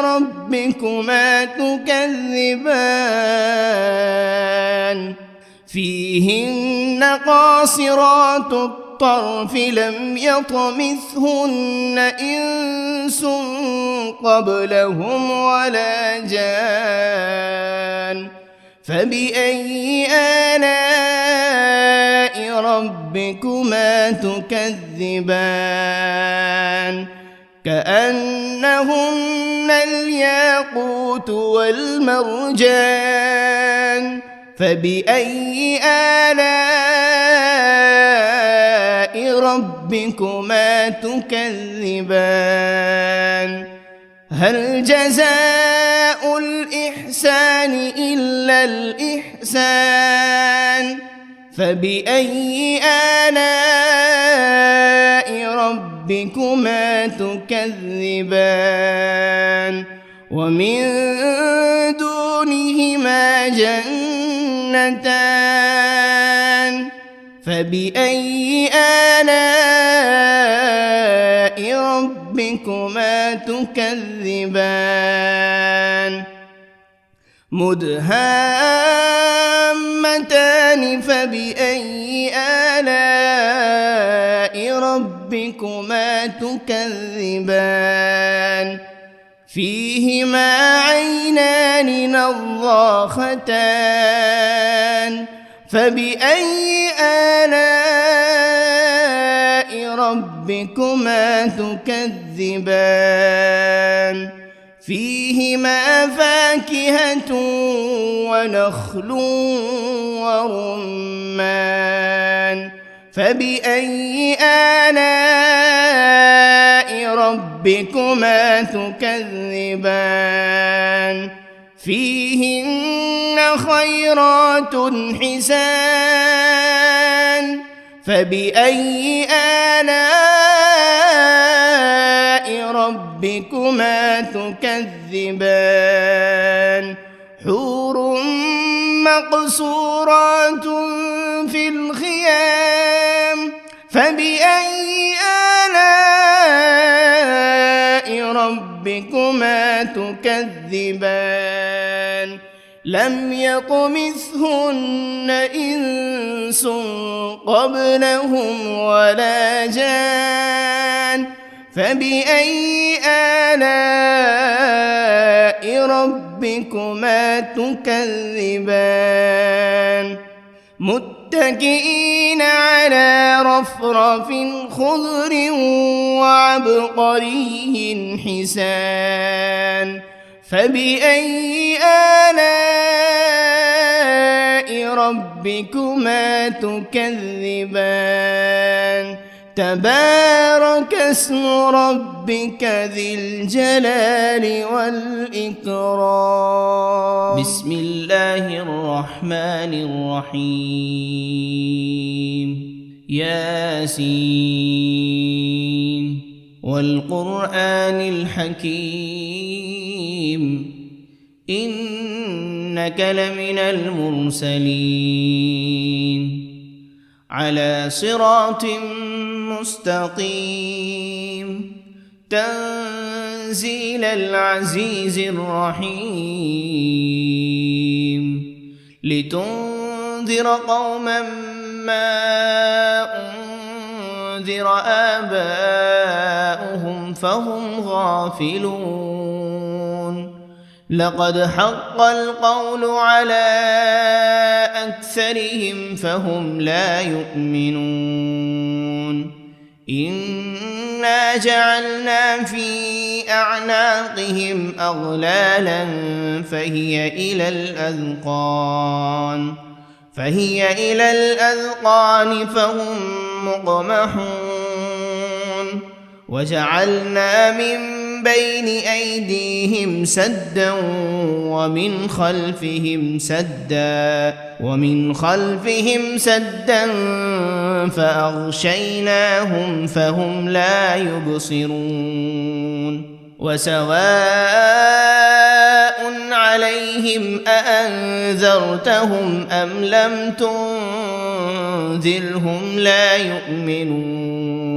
ربكما تكذبان فيهن قاصرات الطرف لم يطمثهن إنس قبلهم ولا جان فبأي آلاء ربكما تكذبان كأنهن الياقوت والمرجان فبأي آلاء ربكما تكذبان هل جزاء الإحسان إلا الإحسان فبأي آلاء ربكما تكذبان ومن دونهما جنتان فبأي آلاء ربكما تكذبان مدهامتان فبأي آلاء ربكما تكذبان فيهما عينان نضاختان فبأي آلاء ربكما تكذبان فيهما فاكهة ونخل ورمان فبأي آلاء ربكما تكذبان فيهن خيرات حسان فبأي آلاء ربكما تكذبان حور مقصورات في الخيام فبأي آلاء ربكما تكذبان لم يطمثهن إنس قبلهم ولا جان فبأي آلاء ربكما تكذبان متكئين على رفرف خضر وعبقري حسان فبأي آلاء ربكما تكذبان تبارك اسم ربك ذي الجلال والإكرام بسم الله الرحمن الرحيم ياسين والقرآن الحكيم إنك لمن المرسلين على صراط مستقيم تنزيل العزيز الرحيم لتنذر قوما ما أنذر آباؤهم فهم غافلون لقد حق القول على أكثرهم فهم لا يؤمنون إنا جعلنا في أعناقهم أغلالا فهي إلى الأذقان فهم مقمحون وجعلنا من بين أيديهم سدا ومن خلفهم سدا فأغشيناهم فهم لا يبصرون وسواء عليهم أأنذرتهم أم لم تنذرهم لا يؤمنون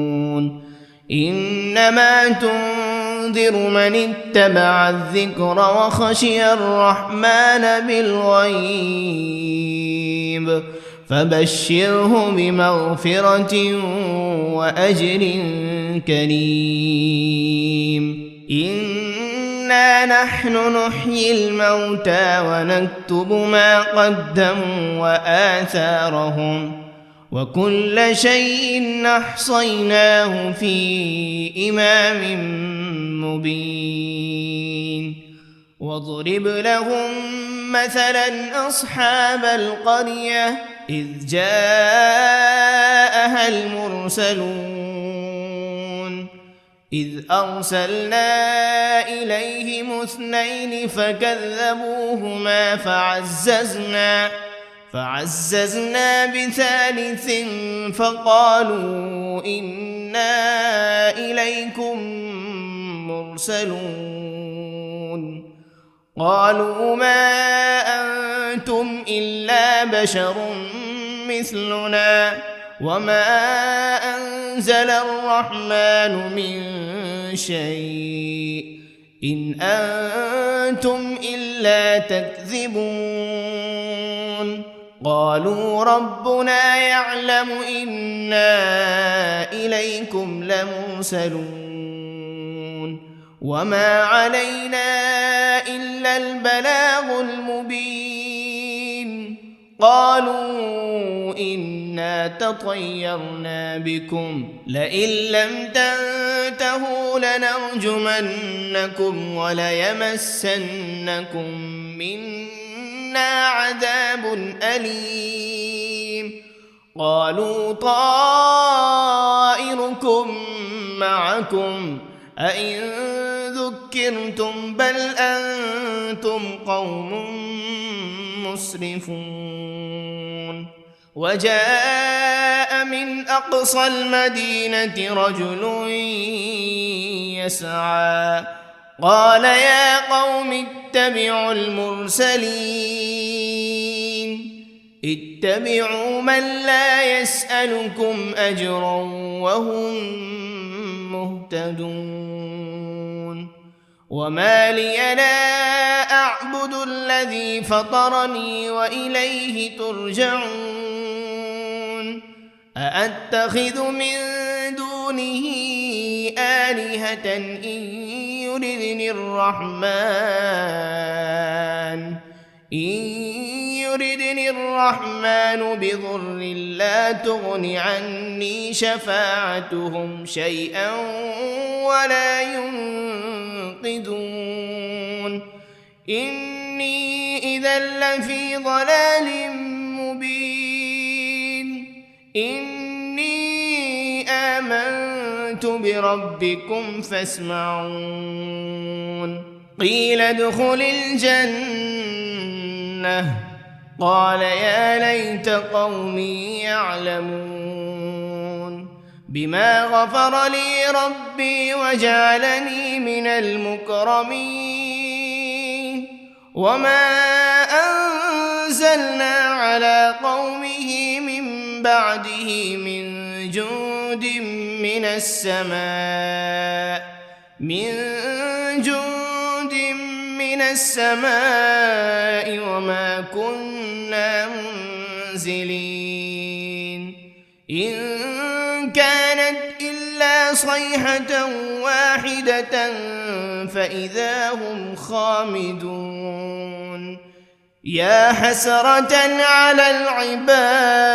إنما تنذر من اتبع الذكر وخشي الرحمن بالغيب فبشره بمغفرة وأجر كريم إنا نحن نحيي الموتى ونكتب ما قدموا وآثارهم وكل شيء أحصيناه في إمام مبين واضرب لهم مثلا أصحاب القرية إذ جاءها المرسلون إذ أرسلنا إليهم 2 فكذبوهما فعززنا بثالث فقالوا إنا إليكم مرسلون قالوا ما أنتم إلا بشر مثلنا وما أنزل الرحمن من شيء إن أنتم إلا تكذبون قالوا ربنا يعلم إنا إليكم لمرسلون وما علينا إلا البلاغ المبين قالوا إنا تطيرنا بكم لئن لم تنتهوا لنرجمنكم وليمسنكم منا عذاب أليم قالوا طائركم معكم أئن ذكرتم بل أنتم قوم مسرفون وجاء من أقصى المدينة رجل يسعى قال يا قوم اتبعوا المرسلين اتبعوا من لا يسألكم أجرا وهم مهتدون وما لي لا أعبد الذي فطرني وإليه ترجعون أأتخذ من دونه آلهة إن يردني الرحمن بضر لا تغن عني شفاعتهم شيئا ولا ينقذون إني إذا لفي ضلال مبين إني آمنت بربكم فاسمعون قيل ادخل الجنة قال يا ليت قومي يعلمون بما غفر لي ربي وجعلني من المكرمين وما أنزلنا على قومه من بعده من جند من السماء وما كنا منزلين إن كانت إلا صيحة واحدة فإذا هم خامدون يا حسرة على العباد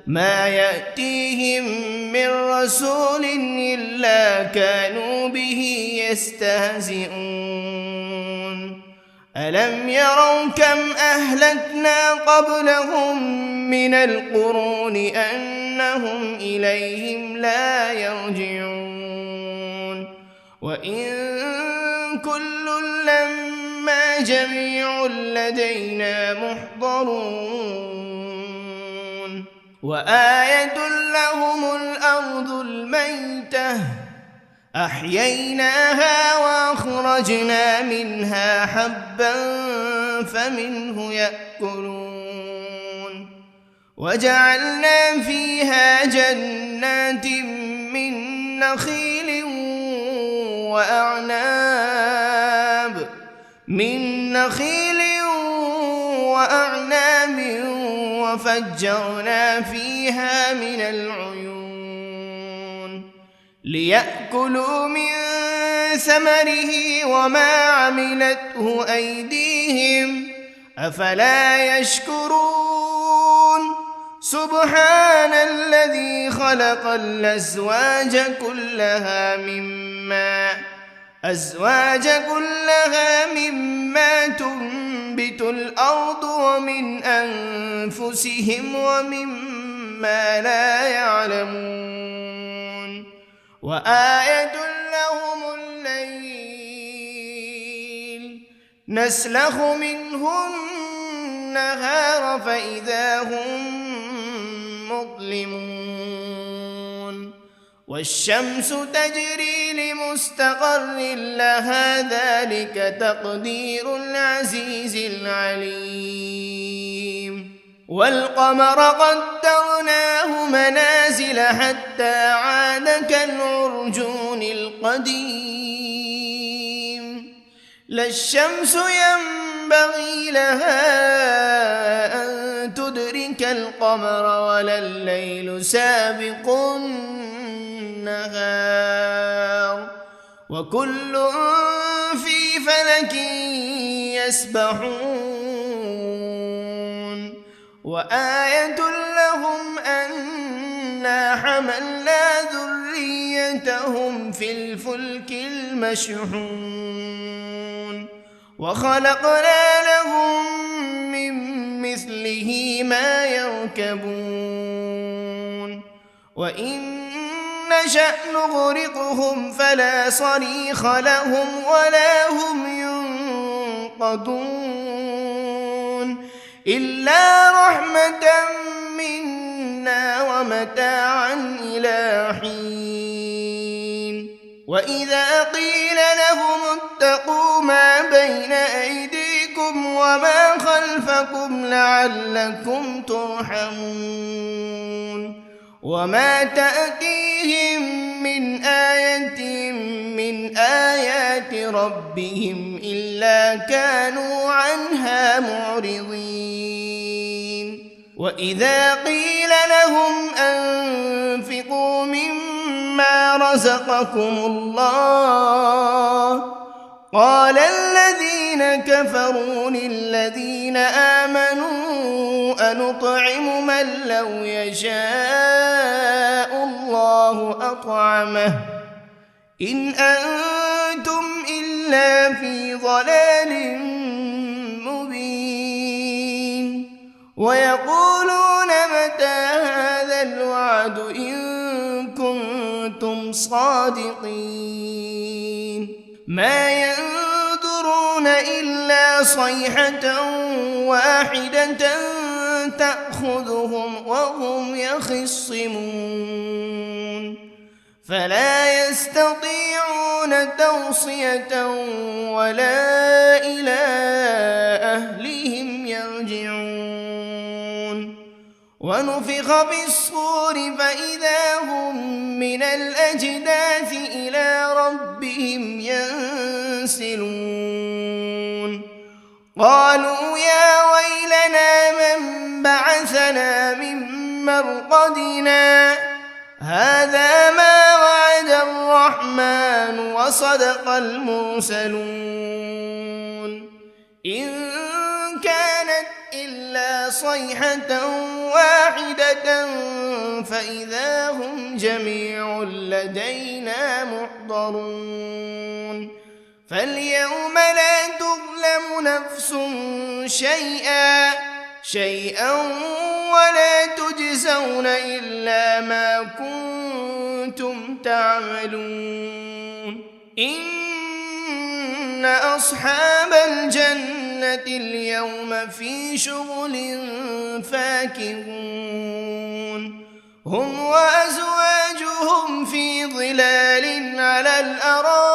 ما يأتيهم من رسول إلا كانوا به يستهزئون ألم يروا كم أهلكنا قبلهم من القرون أنهم إليهم لا يرجعون وإن كل لما جميع لدينا محضرون وآية لهم الأرض الميتة أحييناها وأخرجنا منها حبا فمنه يأكلون وجعلنا فيها جنات من نخيل وأعناب وفجرنا فيها من العيون ليأكلوا من ثمره وما عملته أيديهم أفلا يشكرون سبحان الذي خلق الأزواج كلها مما تنبت الأرض ومن أنفسهم ومما لا يعلمون وآية لهم الليل نسلخ منه النهار فإذا هم مظلمون والشمس تجري لمستقر لها ذلك تقدير العزيز العليم والقمر قدرناه منازل حتى عاد كالعرجون القديم لا الشمس ينبغي لها أن تدرك القمر ولا الليل سابق النهار وكل في فلك يسبحون وآية لهم أنا حملنا ذريتهم في الفلك المشحون وخلقنا لهم من مثله ما يركبون وإن نشأ نغرقهم فلا صريخ لهم ولا هم ينقذون إلا رحمة منا ومتاعا إلى حين وإذا قيل لهم اتقوا ما بين أيديكم وما خلفكم لعلكم ترحمون وما تأتيهم من آية من آيات ربهم إلا كانوا عنها معرضين وإذا قيل لهم أنفقوا مما رزقكم الله قال الذين كفروا للذين آمنوا أنطعم من لو يشاء الله أطعمه إن أنتم إلا في ضلال مبين ويقولون متى هذا الوعد إن كنتم صادقين ما ينظرون إلا صيحة واحدة تأخذهم وهم يخصمون فلا يستطيعون توصية ولا إلى أهلهم يرجعون ونفخ بالصور فإذا هم من الأجداث إلى ربهم ينسلون قالوا يا ويلنا من بعثنا من مرقدنا هذا ما وعد الرحمن وصدق المرسلون إن كانت إلا صيحة واحدة فإذا هم جميع لدينا محضرون فاليوم لا تظلم نفس شيئا ولا تجزون إلا ما كنتم تعملون إن أصحاب الجنة اليوم في شغل فاكهون هم وأزواجهم في ظلال على الأرائك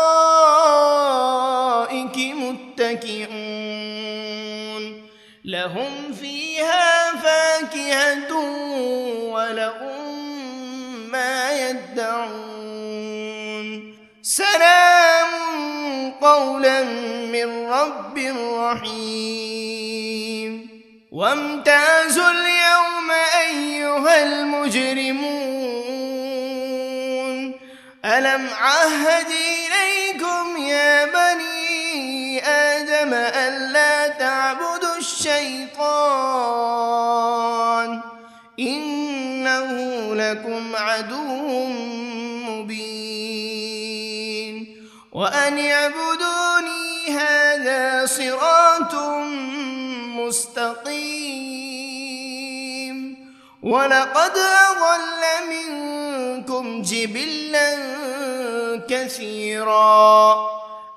متكئون لهم فيها فاكهة ولهم ما يدعون سلام قولا من رب رحيم وامتازوا اليوم أيها المجرمون ألم عهد إليكم يا بني آدم ألا تعبدوا الشيطان إنه لكم عدو مبين وأن اعبدوني هذا صراط مستقيم ولقد أضل منكم جبلا كثيرا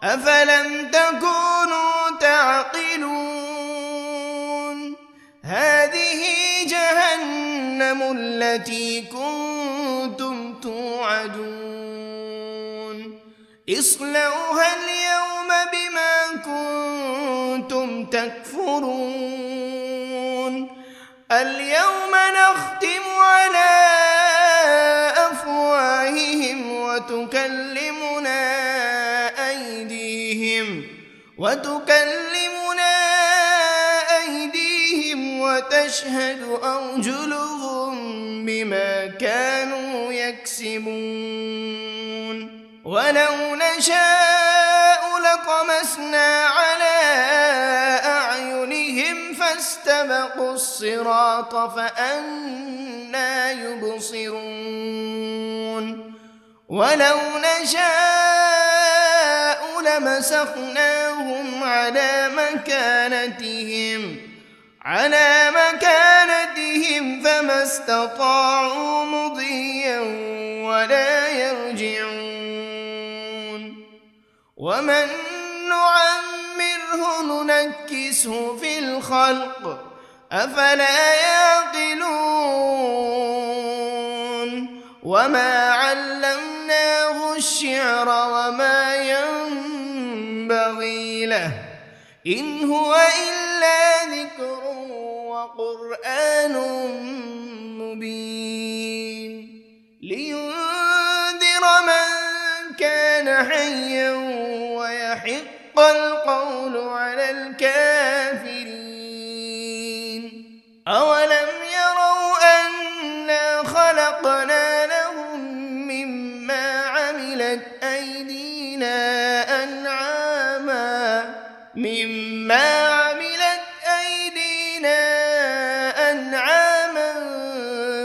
أفلم تكونوا تعقلون هذه جهنم التي كنتم توعدون اصلوها اليوم بما كنتم تكفرون اليوم نختم على أفواههم وتكلمنا أيديهم وتشهد أرجلهم بما كانوا يكسبون ولو نشاء لطمسنا على أعينهم فاستبقوا الصراط فأنى يبصرون ولو نشاء لمسخناهم على مكانتهم فما استطاعوا مضيا ولا يرجعون ومن نعمره ننكسه في الخلق أفلا يعقلون وما علمناه الشعر وما ينبغي له إن هو إلا ذكر وقرآن مبين لينذر من كان حيا ويحق القول على الكافرين أولم يروا أنا خلقنا لهم مما عملت أيدينا أنعاما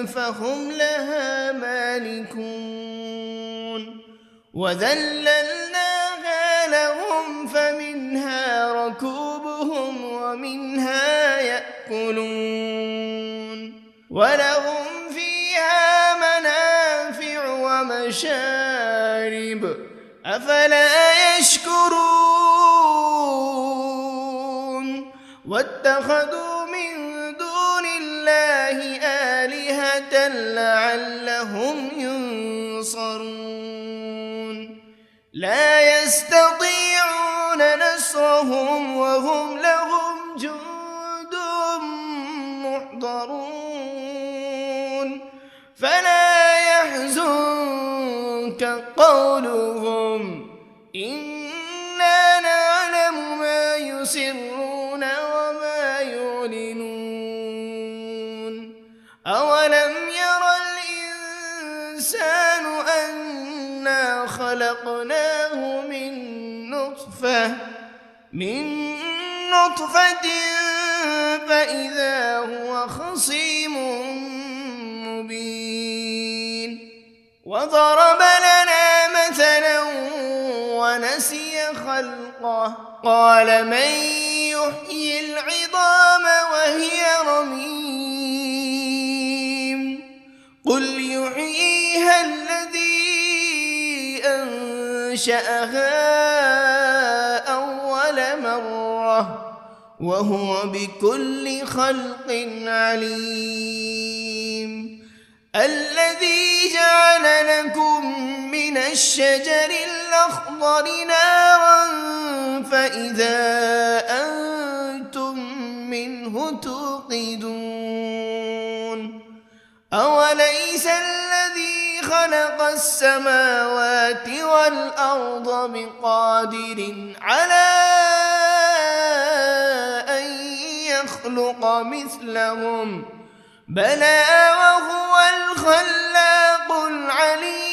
فهم لها مالكون وذللناها لهم فمنها ركوبهم ومنها يأكلون ولهم فيها منافع ومشارب أفلا يشكرون واتخذوا من دون الله آلهة لعلهم ينصرون لا يستطيعون نصرهم وهم لهم جند محضرون فلا يحزنك قولهم إنا نعلم ما يسرون وما يعلنون أولم ير الإنسان أنا خلقناه من نطفة فإذا هو خصيم مبين وضرب لنا مثلا ونسي خلقه قال من يحيي العظام وهي رميم قل يحييها الذي أنشأها أول مرة وهو بكل خلق عليم الذي جعل لكم من الشجر الأخضر نارا فإذا أنتم منه توقدون أوليس الذي خلق السماوات والأرض بقادر على أن يخلق مثلهم بلى وهو الخلاق العليم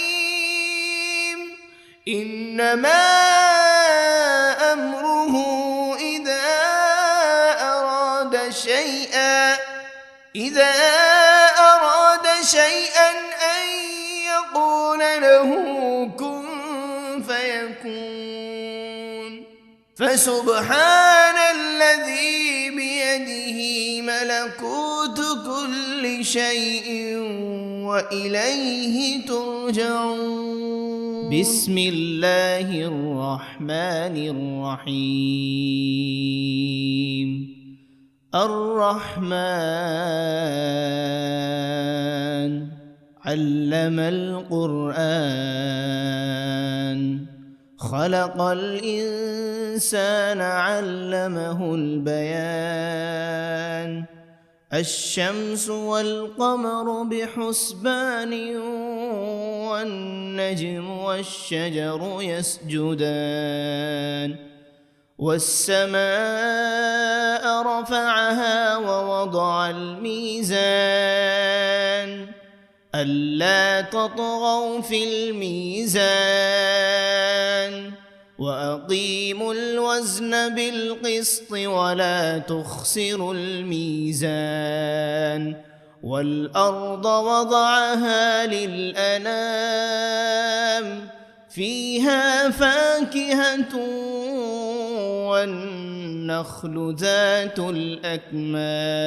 إنما أمره إذا أراد شيئا أن يقول له كن فيكون فسبحان الذي بيده ملكوت كل شيء وإليه ترجعون بسم الله الرحمن الرحيم الرحمن علم القرآن خلق الإنسان علمه البيان الشمس والقمر بحسبان والنجم والشجر يسجدان والسماء رفعها ووضع الميزان ألا تطغوا في الميزان وأقيموا الوزن بالقسط ولا تخسروا الميزان والأرض وضعها للأنام فيها فاكهة والنخل ذات الأكمام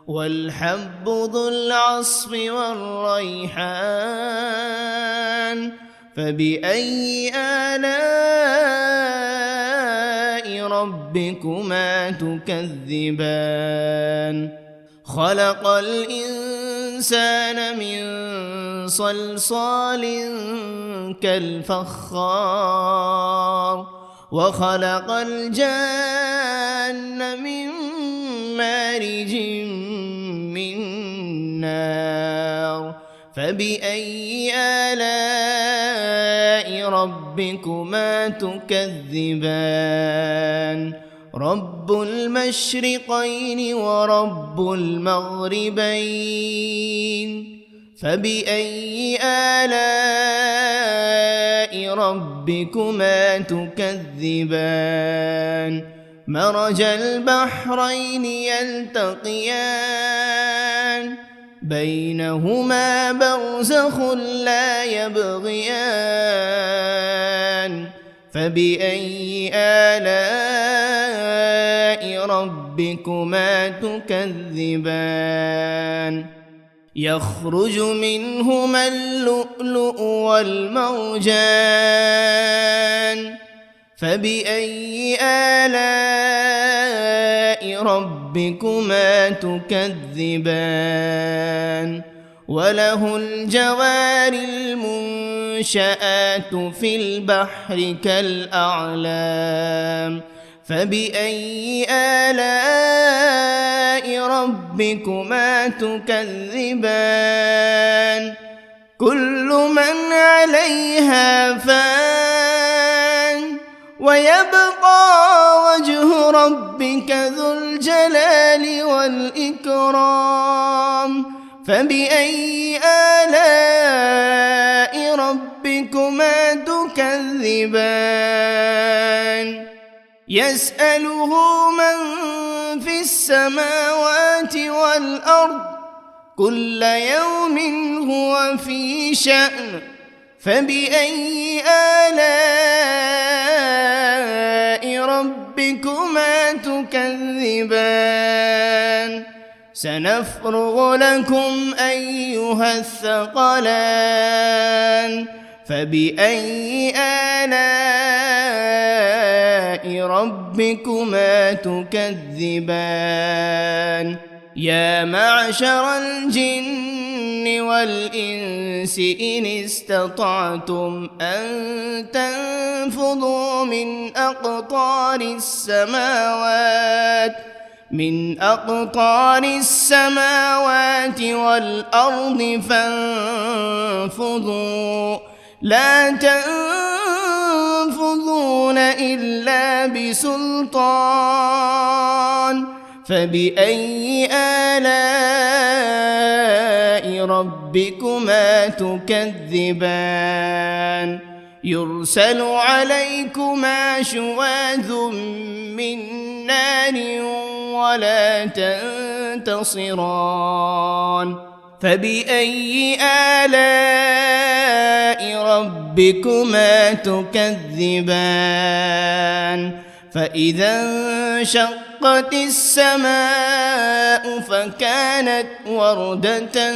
والحب ذو العصف والريحان فبأي آلاء ربكما تكذبان خلق الإنسان من صلصال كالفخار وخلق الجان من مارج من نار فبأي آلاء ربكما تكذبان رب المشرقين ورب المغربين فبأي آلاء ربكما تكذبان مرج البحرين يلتقيان بينهما برزخ لا يبغيان فبأي آلاء ربكما تكذبان يخرج منهما اللؤلؤ والمرجان فبأي آلاء ربكما تكذبان وله الجوار المنشآت في البحر كالأعلام فبأي آلاء ربكما تكذبان كل من عليها فان ويبقى وجه ربك ذو الجلال والإكرام فبأي آلاء ربكما تكذبان يسأله من في السماوات والأرض كل يوم هو في شأن فبأي آلاء ربكما تكذبان سنفرغ لكم أيها الثقلان فبأي آلاء ربكما تكذبان يا معشر الجن والإنس إن استطعتم أن تنفذوا من أقطار السماوات والأرض فانفذوا لا تنفذون إلا بسلطان فبأي آلاء ربكما تكذبان يرسل عليكما شواذ من نار ولا تنتصران فبأي آلاء ربكما تكذبان فإذا انشقت السماء فكانت وردة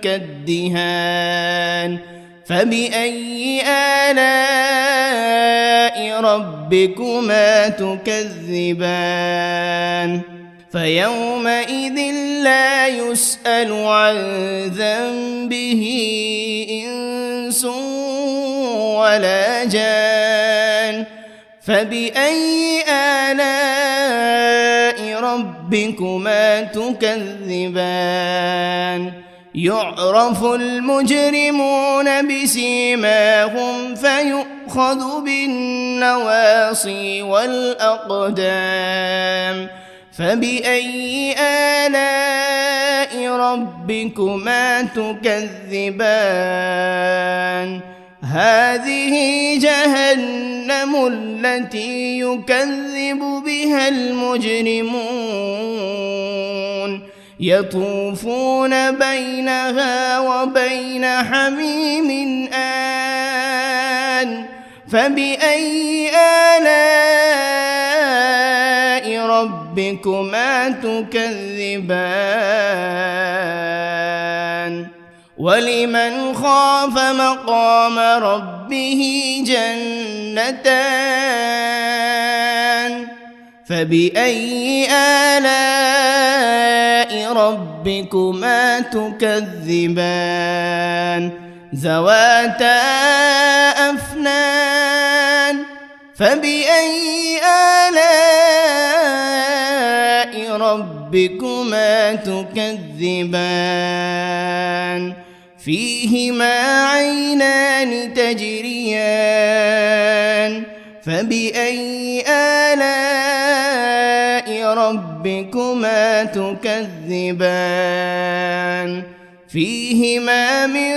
كالدهان فبأي آلاء ربكما تكذبان فيومئذ لا يسأل عن ذنبه إنس ولا جان فبأي آلاء ربكما تكذبان يعرف المجرمون بسيماهم فيؤخذ بالنواصي والأقدام فبأي آلاء ربكما تكذبان هذه جهنم التي يكذب بها المجرمون يطوفون بينها وبين حميم آن فبأي آلاء ربكما تكذبان ولمن خاف مقام ربه جنتان فبأي آلاء ربكما تكذبان ذواتا أفنان فبأي آلاء ربكما تكذبان فيهما عينان تجريان فبأي آلاء ربكما تكذبان فيهما من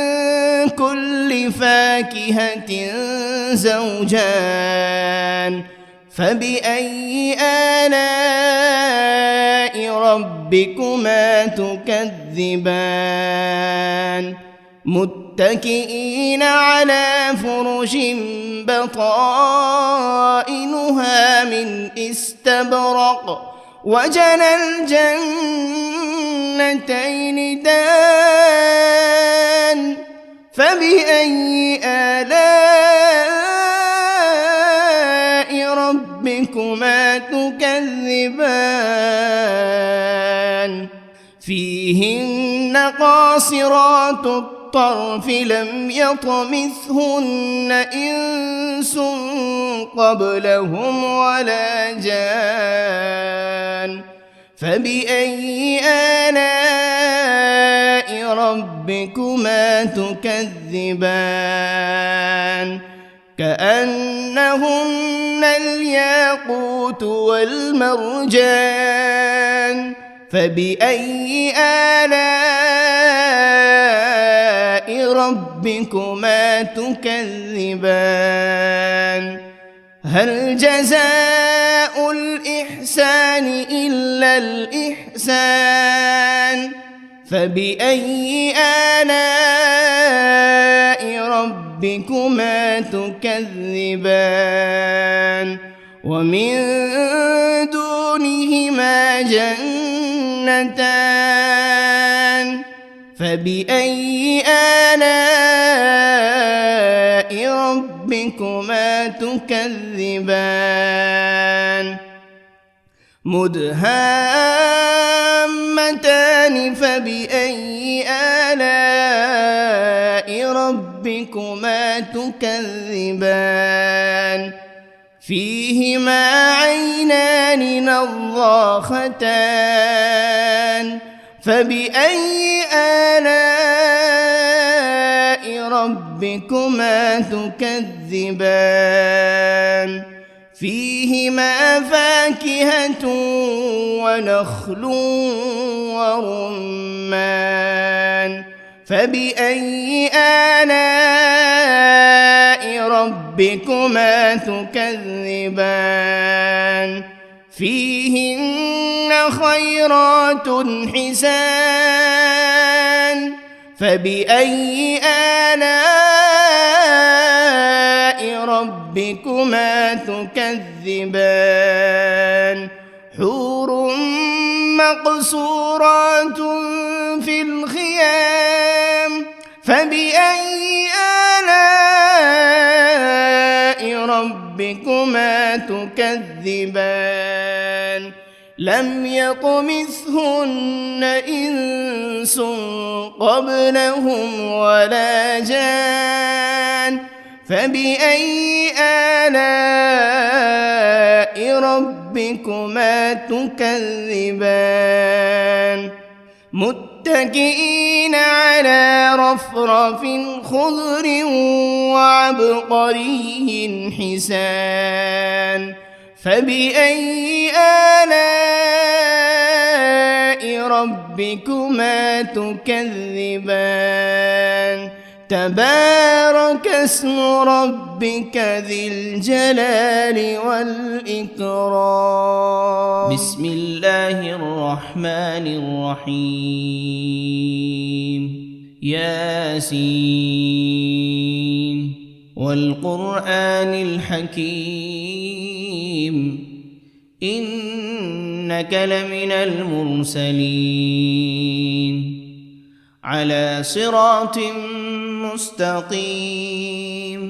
كل فاكهة زوجان فبأي آلاء ربكما تكذبان متكئين على فرش بطائنها من استبرق وجنى الجنتين دان فبأي آلاء ربكما تكذبان فيهن قاصرات الطرف لم يطمثهن إنس قبلهم ولا جان فبأي آلاء ربكما تكذبان كأنهن الياقوت والمرجان فبأي آلاء ربكما تكذبان هل جزاء الإحسان إلا الإحسان فبأي آلاء ربكما تكذبان ومن دونهما جنتان فبأي آلاء ربكما تكذبان مدهامتان فبأي آلاء ربكما تكذبان فيهما عينان نضاختان فبأي آلاء ربكما تكذبان فيهما فاكهة ونخل ورمان فبأي آلاء ربكما تكذبان فيهن خيرات حسان فبأي آلاء ربكما تكذبان حور مقصورات في الخيام فبأي آلاء ربكما تكذبان لم يطمثهن إنس قبلهم ولا جان فبأي آلاء ربكما تكذبان متكئين على رفرف خضر وعبقري حسان فبأي آلاء ربكما تكذبان تبارك اسم ربك ذي الجلال والإكرام. بسم الله الرحمن الرحيم. ياسين والقرآن الحكيم إنك لمن المرسلين على صراط مستقيم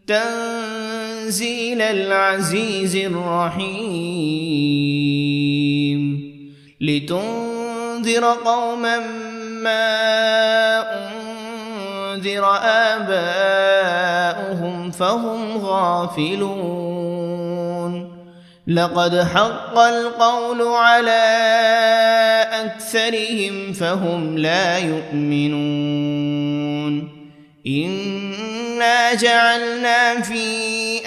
تنزيل العزيز الرحيم لتنذر قوما ما أنذر آباؤهم فهم غافلون لقد حق القول على أكثرهم فهم لا يؤمنون إنا جعلنا في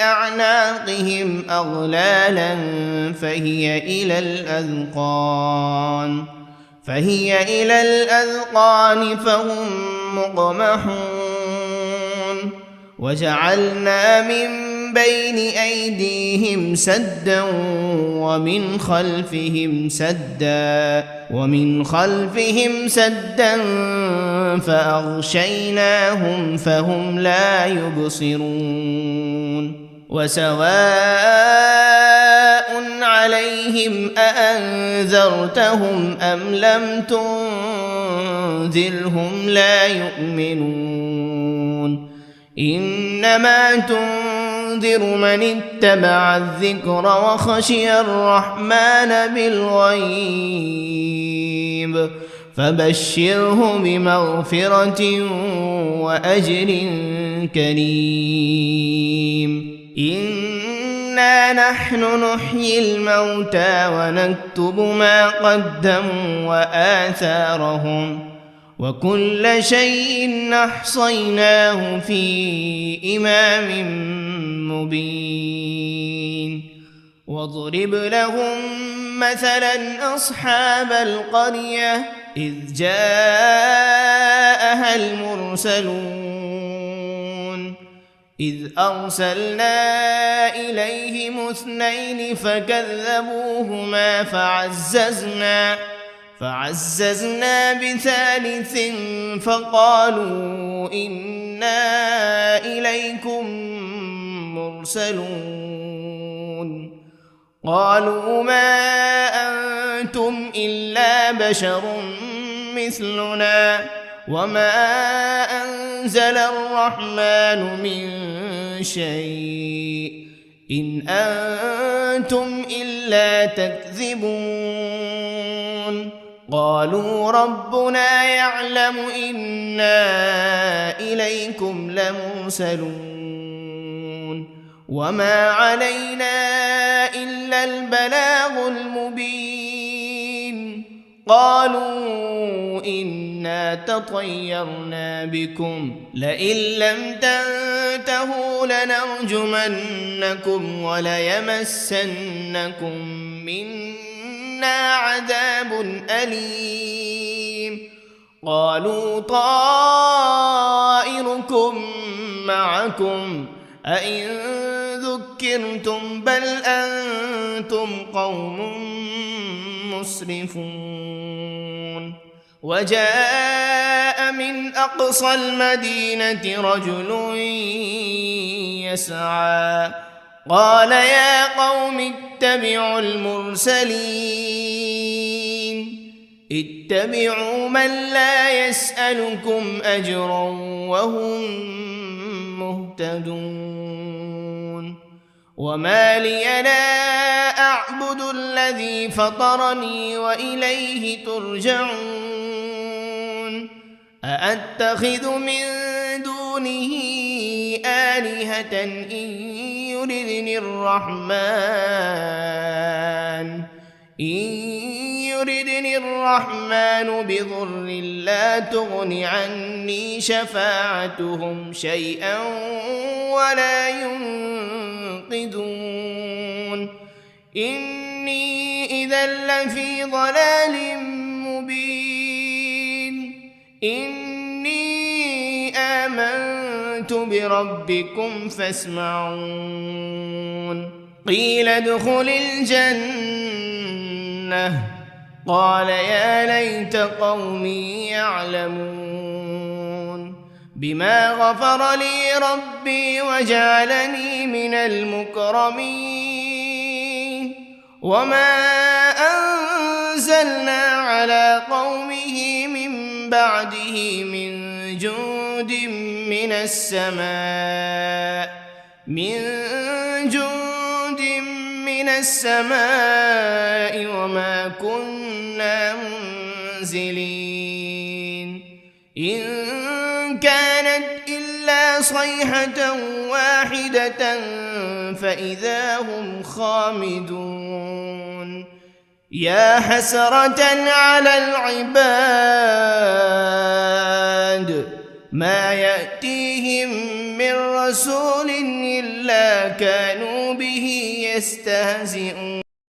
أعناقهم أغلالا فهي إلى الأذقان فهم مقمحون وجعلنا من بين أيديهم سدا ومن خلفهم سدا فأغشيناهم فهم لا يبصرون وسواء عليهم أأنذرتهم أم لم تنذرهم لا يؤمنون إنما تنذر من اتبع الذكر وخشي الرحمن بالغيب فبشره بمغفرة وأجر كريم. إنا نحن نحيي الموتى ونكتب ما قدموا وآثارهم وكل شيء أحصيناه في إمام مبين. واضرب لهم مثلا أصحاب القرية إذ جاءها المرسلون إذ أرسلنا إليهم 2 فكذبوهما فعززنا ب3 فقالوا إنا إليكم مرسلون قالوا ما أنتم إلا بشر مثلنا وما أنزل الرحمن من شيء إن أنتم إلا تكذبون قالوا ربنا يعلم إنا إليكم لمرسلون وما علينا إلا البلاغ المبين. قالوا إنا تطيرنا بكم لئن لم تنتهوا لنرجمنكم وليمسنكم منا عذاب أليم. قالوا طائركم معكم أئن ذكرتم بل أنتم قوم مسرفون. وجاء من أقصى المدينة رجل يسعى قال يا قوم اتبعوا المرسلين اتبعوا من لا يسألكم أجرا وهم مهتدون. وما لي لا أعبد الذي فطرني وإليه ترجعون. أأتخذ من دونه آلهة إن يردني الرحمن بضر لا تغن عني شفاعتهم شيئا ولا ينقذون. إني إذا لفي ضلال مبين. إني آمنت بربكم فاسمعون قيل ادخل الجنة قال يا ليت قومي يعلمون بما غفر لي ربي وجعلني من المكرمين وما أنزلنا على قومه من بعده من جند من السماء وما كنا منزلين إن كانت إلا صيحة واحدة فإذا هم خامدون يا حسرة على العباد ما يأتيهم من رسول إلا كانوا به يستهزئون